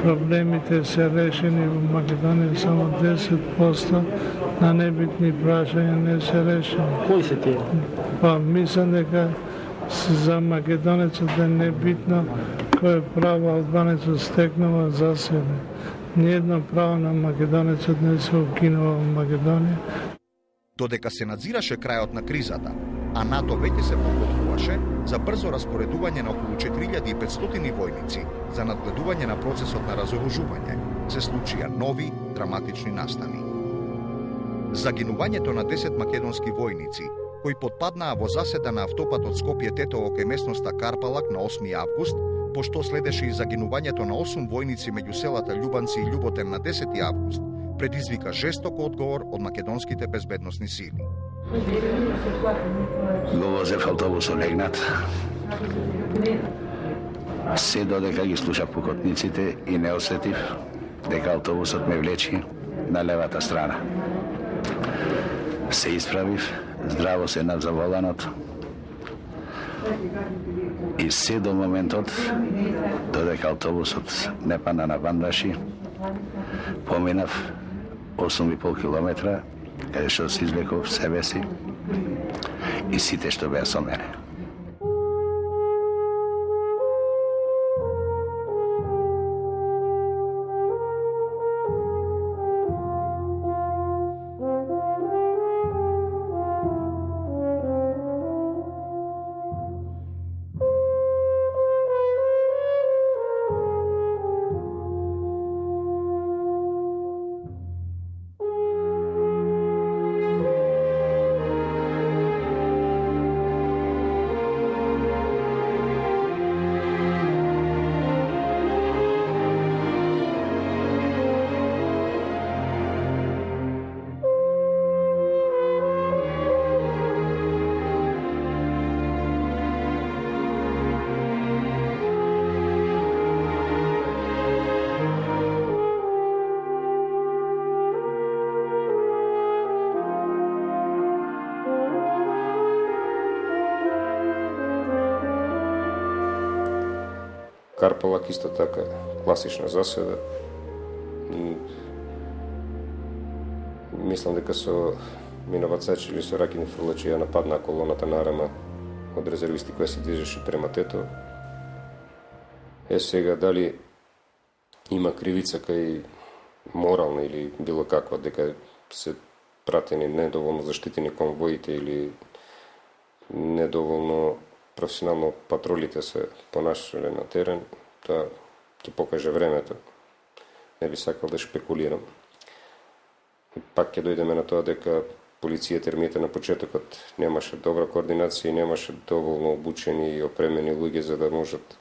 проблемите се решени во Македонија, само 10% на небитни прашања не се решени. Кои се тие? Па мислам дека за македонецот е небитно кој право албанецот стекнува за себе. Ниедно право на македонецот не се укинува во Македонија. Додека се надзираше крајот на кризата, а НАТО веќе се подготвуваше за брзо распоредување на околу 4500 војници за надгледување на процесот на разоружување, се случија нови драматични настани. Загинувањето на 10 македонски војници, кои потпаднаа во заседа на автопатот Скопје-Тетово кај местноста Карпалак на 8 август, пошто следеше и загинувањето на 8 војници меѓу селата Љубанци и Љуботен на 10 август, предизвика жесток одговор од македонските безбедносни сили. Го возев автобусот легнат. Се додека ги слуша пукотниците и не осетив дека автобусот ме влечи на левата страна. Се исправив, здраво седнав за воланот и се до моментот додека автобусот не пана на бандаши, поминав 8,5 километра, каде што се извлеков себе си и сите што беа со мене. Карпалак исто така класична заседа. Мислам дека со минавацачи или со ракини фрлачи ја нападна колоната на Арама од резервисти која се движеше према Тето. Сега дали има кривица кај морална или било каква, дека се пратени недоволно заштитени конвоите или недоволно професионално патролите се понашале на терен, тоа ќе покаже времето. Не би сакал да шпекулирам. И пак ќе дојдеме на тоа дека полицијата ермијата на почетокот немаше добра координација и немаше доволно обучени и опремени луѓе за да можат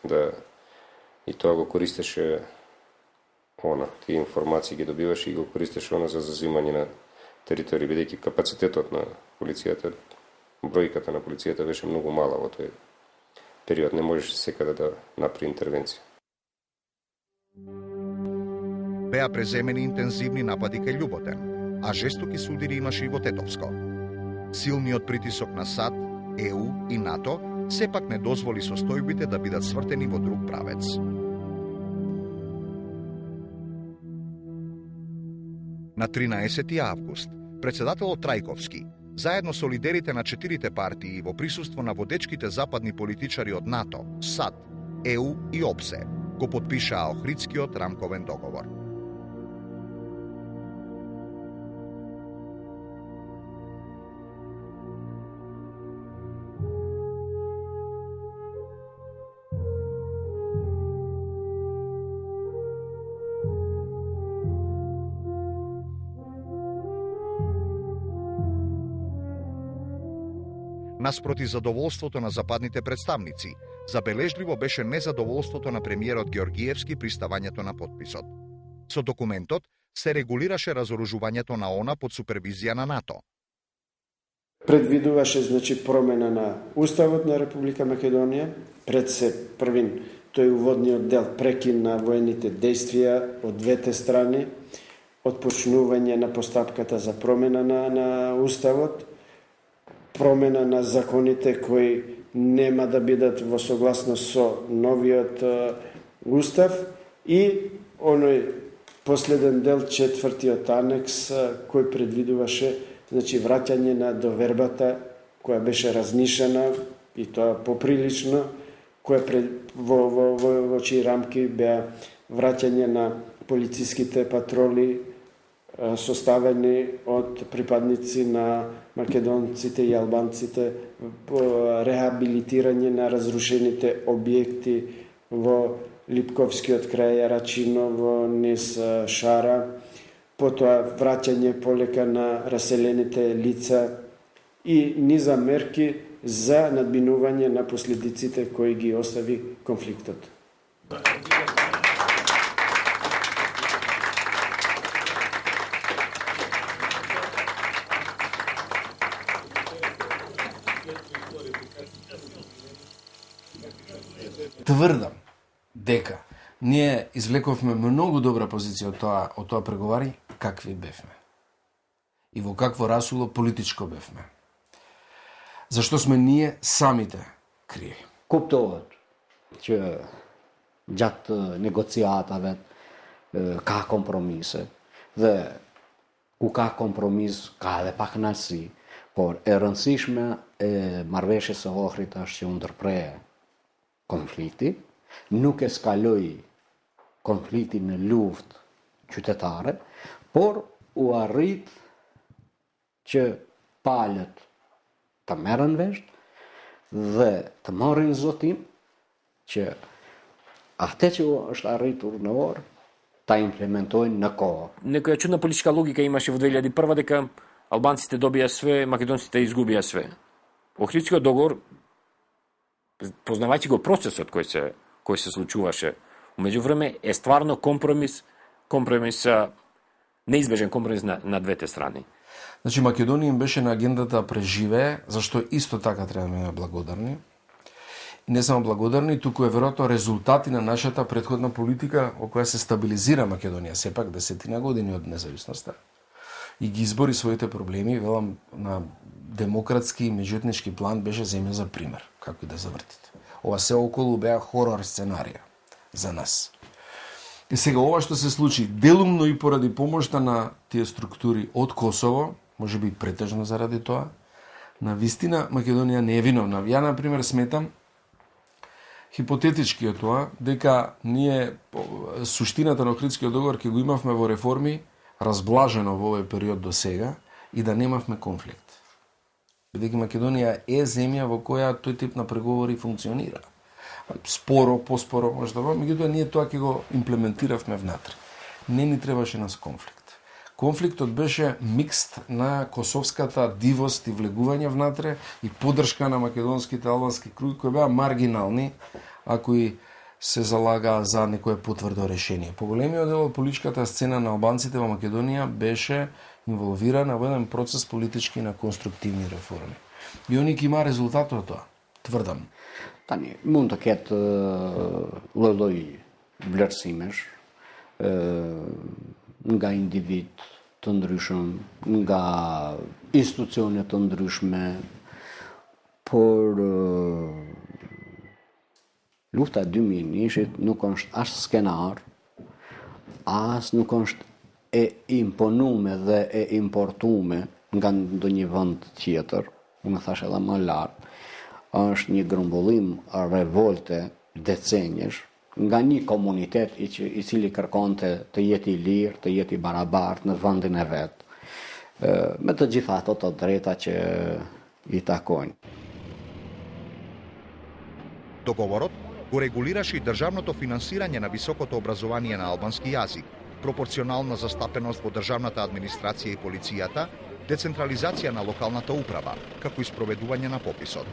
да и тоа го користеше тие информации ги добиваше и го користеше за зазимање на територии, бидејќи капацитетот на полицијата, бројката на полицијата беше многу мала во тој период, не можеше секаде да направи интервенција. Беа преземени интензивни напади кај Љуботен, а жестоки судири имаше и во Тетовско. Силниот притисок на САД, ЕУ и НАТО сепак не дозволи состојбите да бидат свртени во друг правец. На 13 август, председателот Трајковски, заедно со лидерите на 4 партии во присуство на водечките западни политичари од НАТО, САД, ЕУ и ОПСЕ, го потпишаа Охридскиот рамковен договор. Наспроти задоволството на западните представници, забележливо беше незадоволството на премиерот Георгиевски при ставањето на подписот. Со документот се регулираше разоружувањето на ОНА под супервизија на НАТО. Предвидуваше промена на Уставот на Република Македонија, пред се првин тој уводниот дел прекин на воените действија од двете страни, отпочнување на постапката за промена на Уставот, промена на законите кои нема да бидат во согласност со новиот устав и оној последен дел, четвртиот анекс, кој предвидуваше враќање на довербата која беше разнишена и тоа поприлично, која во чии рамки беа враќање на полициските патроли составени од припадници на македонците и албанците, рехабилитирање на разрушените објекти во Липковскиот крај Рачиново, низ Шара, потоа враќање полека на раселените лица и низа мерки за надминување на последиците кои ги остави конфликтот. Тврдам дека ние извлековме многу добра позиција од тоа преговари, какви бевме. И во какво расуло политичко бевме. Зашто сме ние самите криви. Куптуваат, че gjatë negociatave ka kompromise dhe ku ka kompromis ka edhe pakënaqësi, por e rëndësishme e marrëveshjes së Ohrit është që u ndërpre konflikti, nuk eskaloi konflikti në luftë qytetare, por u arrit që palët të merren vesh dhe të marrin zotim që atë që është arritur në orë та имплементојnë на kohë. Некоја чудна политичка логика имаше во 2001 дека албанците добија све, македонците изгубија све. Охридскиот договор, познавајќи го процесот кој се случуваше, меѓувреме е стварно компромис, неизбежен компромис на двете страни. Значи Македонија им беше на агендата преживее, зашто исто така треба да биме благодарни. И не само благодарни, туку е веројатно резултати на нашата претходна политика во која се стабилизира Македонија, сепак 10 години од независноста. и ги избори своите проблеми, велам, на демократски и меѓуетнички план беше земја за пример, како и да завртите. Ова се околу беа хорор сценарија за нас. И сега ова што се случи, делумно и поради помошта на тие структури од Косово, може би претежно заради тоа, на вистина Македонија не е виновна. Ја, например, сметам, хипотетички е тоа, дека ние суштината на Охридскиот договор ќе го имавме во реформи, разблажено во овој период до сега, и да немавме конфликт. Бидејќи Македонија е земја во која тој тип на преговори функционира. Споро, поспоро, можда, меѓутоа ние тоа ќе го имплементиравме внатре. Не ни требаше нас конфликт. Конфликтот беше микст на косовската дивост и влегување внатре и поддршка на македонските албански круги кои беа маргинални, а кои се залагаа за некое потврдо решение. Поголемиот дел од политичката сцена на албанците во Македонија беше инволвирана во еден процес политички на конструктивни реформи. И они ќе има резултат од тоа, тврдам. Tani, mund të ketë lloj-lloj vlerësimesh nga individ të ndryshëm, nga institucione të ndryshme, por lufta e 2001-shit nuk është as skenar, as nuk është e imponume dhe e importume nga ndonjë vend tjetër, unë thash edhe më lart, është një grumbullim revolte decenjesh nga një komunitet i cili kërkonte të jetë i lirë, të jetë i barabartë në vendin e vet, me të gjitha ato të drejta që i takojnë. Договорот го регулираше и државното финансирање на високото образование на албански јазик, пропорционална застапеност во државната администрација и полицијата, децентрализација на локалната управа, како и спроведување на пописот.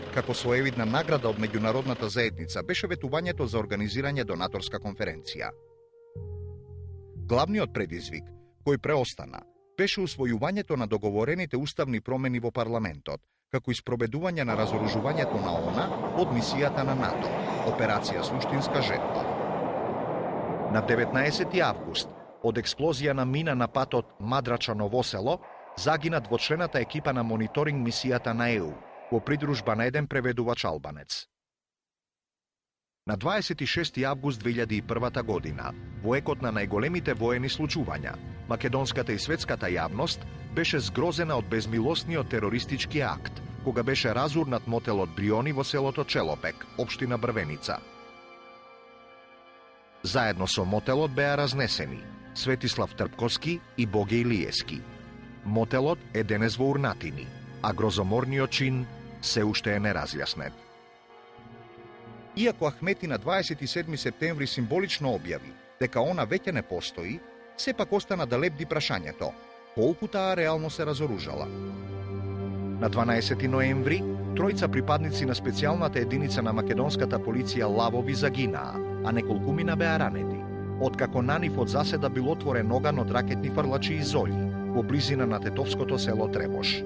Како своевидна награда од меѓународната заедница беше ветувањето за организирање донаторска конференција. Главниот предизвик, кој преостана, беше усвојувањето на договорените уставни промени во парламентот, како и спроведување на разоружувањето на ООН од мисијата на НАТО, операција Суштинска жетва. На 19 август, од експлозија на мина на патот Мадрача-Ново село, загина двочлената екипа на мониторинг мисијата на ЕУ, во придружба на еден преведувач албанец. На 26 август 2001 година, во екот на најголемите воени случувања, македонската и светската јавност беше згрозена од безмилосниот терористички акт, кога беше разурнат мотелот Бриони во селото Челопек, општина Брвеница. Заедно со мотелот беа разнесени Светислав Трпковски и Боге Илиески. Мотелот е денес во урнатини, а грозоморниот чин се уште е неразјаснет. Иако Ахмети на 27 септември символично објави дека она веќе не постои, сепак остана да лебди прашањето колку таа реално се разоружала. На 12 ноември, тројца припадници на специјалната единица на македонската полиција Лавови загинаа, а неколкумина беа ранети, откако на нив од заседа бил отворен оган од ракетни фрлачи и золји во близина на тетовското село Требош.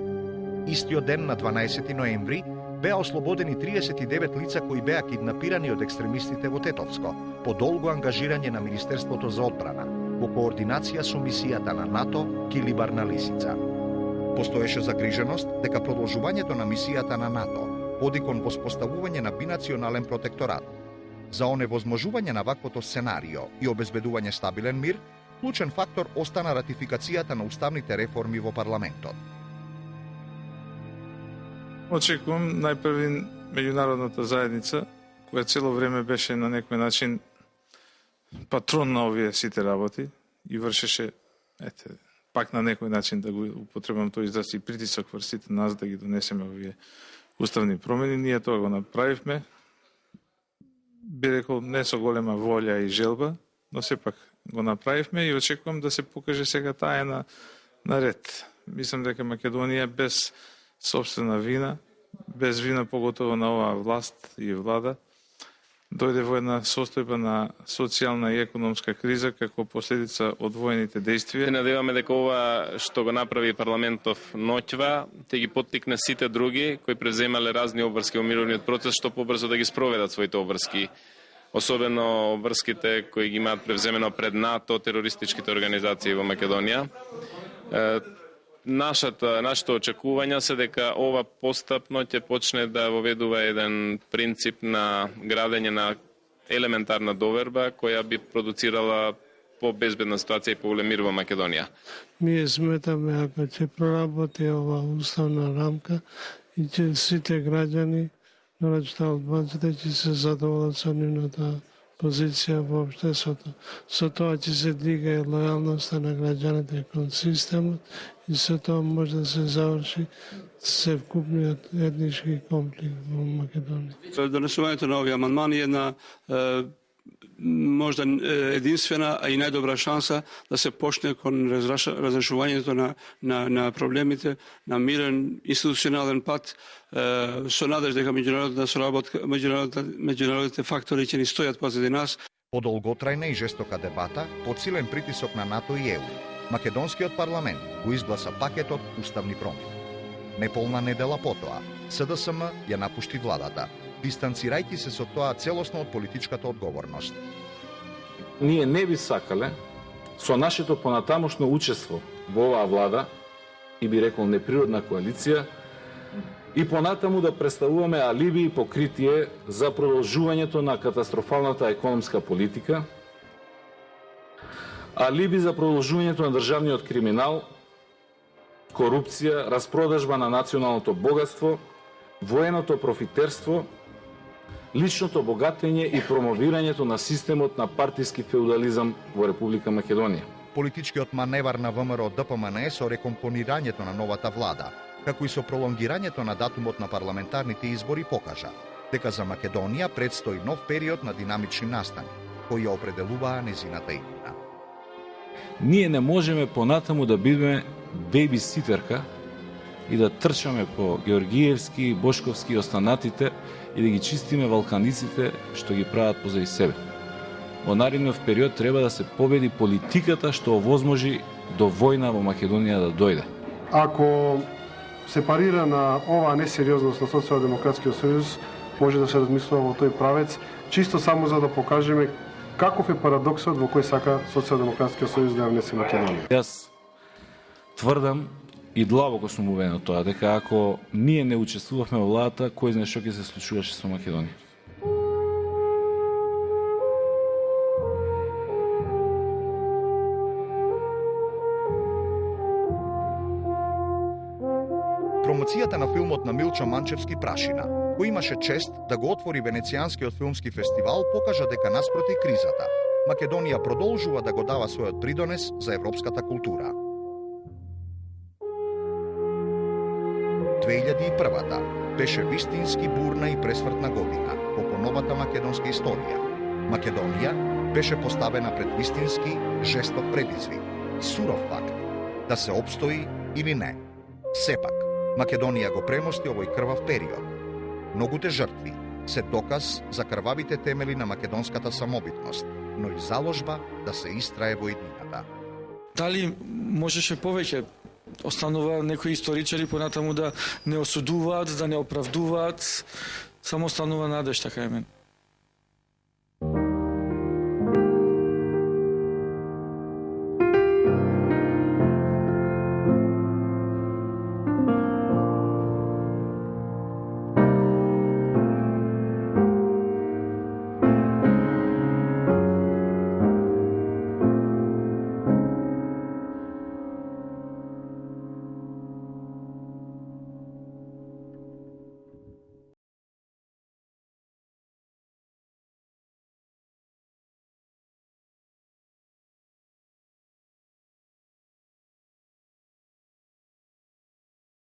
Истиот ден на 12 ноември беа ослободени 39 лица кои беа киднапирани од екстремистите во Тетовско, по долго ангажирање на Министерството за одбрана, во координација со мисијата на НАТО Килибар на Лисица. Постоеше загриженост дека продолжувањето на мисијата на НАТО води кон воспоставување на бинационален протекторат. За оневозможување на ваквото сценарио и обезбедување стабилен мир, клучен фактор остана ратификацијата на уставните реформи во парламентот. Очекувам најпрви меѓународната заедница, која цело време беше на некој начин патрон на овие сите работи и вршеше, пак на некој начин да го употребам тој израз и притисок врз сите нас да ги донесеме овие уставни промени. Ние тоа го направивме, би рекол не со голема волја и желба, но сепак го направивме и очекувам да се покаже сега таа е на ред. Мислам дека Македонија без собствена вина, без вина поготово на оваа власт и влада, дојде во една состојба на социјална и економска криза како последица од воените действија. Надеваме дека ова што го направи парламентов ноќва ќе ги поттикне сите други кои преземале разни обврски во мировниот процес што побрзо да ги спроведат своите обврски, особено обврските кои ги имаат превземено пред НАТО терористичките организации во Македонија. Нашите очекувања се дека ова постапно ќе почне да воведува еден принцип на градење на елементарна доверба која би продуцирала по-безбедна ситуација и по-голем мир во Македонија. Ние сметаме ако ќе проработи ова уставна рамка и ќе сите граѓани, нараѓата албанците, ќе се задоволат со нивната позиција во општеството. Со тоа ќе се дига и лојалноста на граѓаните кон системот и со тоа може да се заврши севкупниот етнички конфликт во Македонија. Донесувањето на овие амандмани е една можда единствена, а и најдобра шанса да се почне кон разрешувањето на проблемите на мирен институционален пат, со надеж дека меѓународната соработка, меѓународните фактори ќе ни стојат позади нас. Подолготрајна и жестока дебата, под силен притисок на НАТО и ЕУ, македонскиот парламент го изгласа пакетот уставни промени. Неполна недела потоа, СДСМ ја напушти владата, дистанцирајќи се со тоа целосно од политичката одговорност. Ние не би сакале со нашето понатамошно учество во оваа влада и би рекол неприродна коалиција и понатаму да представуваме алиби и покритие за продолжувањето на катастрофалната економска политика, алиби за продолжувањето на државниот криминал, корупција, распродажба на националното богатство, военото профитерство, личното богатење и промовирањето на системот на партиски феудализам во Република Македонија. Политичкиот маневар на ВМРО ДПМН со рекомпонирањето на новата влада, како и со пролонгирањето на датумот на парламентарните избори покажа дека за Македонија предстои нов период на динамични настани, кои ја определуваа незината иднина. Ние не можеме понатаму да бидеме бейбиситерка и да трчаме по Георгиевски, Бошковски и останатите и да ги чистиме валканиците што ги прават позади себе. Во наредниот период треба да се победи политиката што овозможи до војна во Македонија да дојде. Ако се парира на оваа несериозност на Социјалдемократскиот сојуз, може да се размислува во тој правец, чисто само за да покажеме каков е парадоксот во кој сака Социјалдемократскиот сојуз да ја внесе Македонија. Јас тврдам и длабоко сум убеден од тоа дека ако ние не учествувавме во владата, кој знае што ќе се случуваше со Македонија. Промоцијата на филмот на Милчо Манчевски Прашина, кој имаше чест да го отвори Венецијанскиот филмски фестивал, покажа дека наспроти кризата, Македонија продолжува да го дава својот придонес за европската култура. 2001-та беше вистински бурна и пресвртна година во поновата македонска историја. Македонија беше поставена пред вистински жесток предизвик, суров факт, да се опстои или не. Сепак, Македонија го премости овој крвав период. Многуте жртви се доказ за крвавите темели на македонската самобитност, но и заложба да се истрае во иднината. Дали можеше повеќе? Останува некои историчари понатаму да не осудуваат, да не оправдуваат, само останува надеж, така е мен.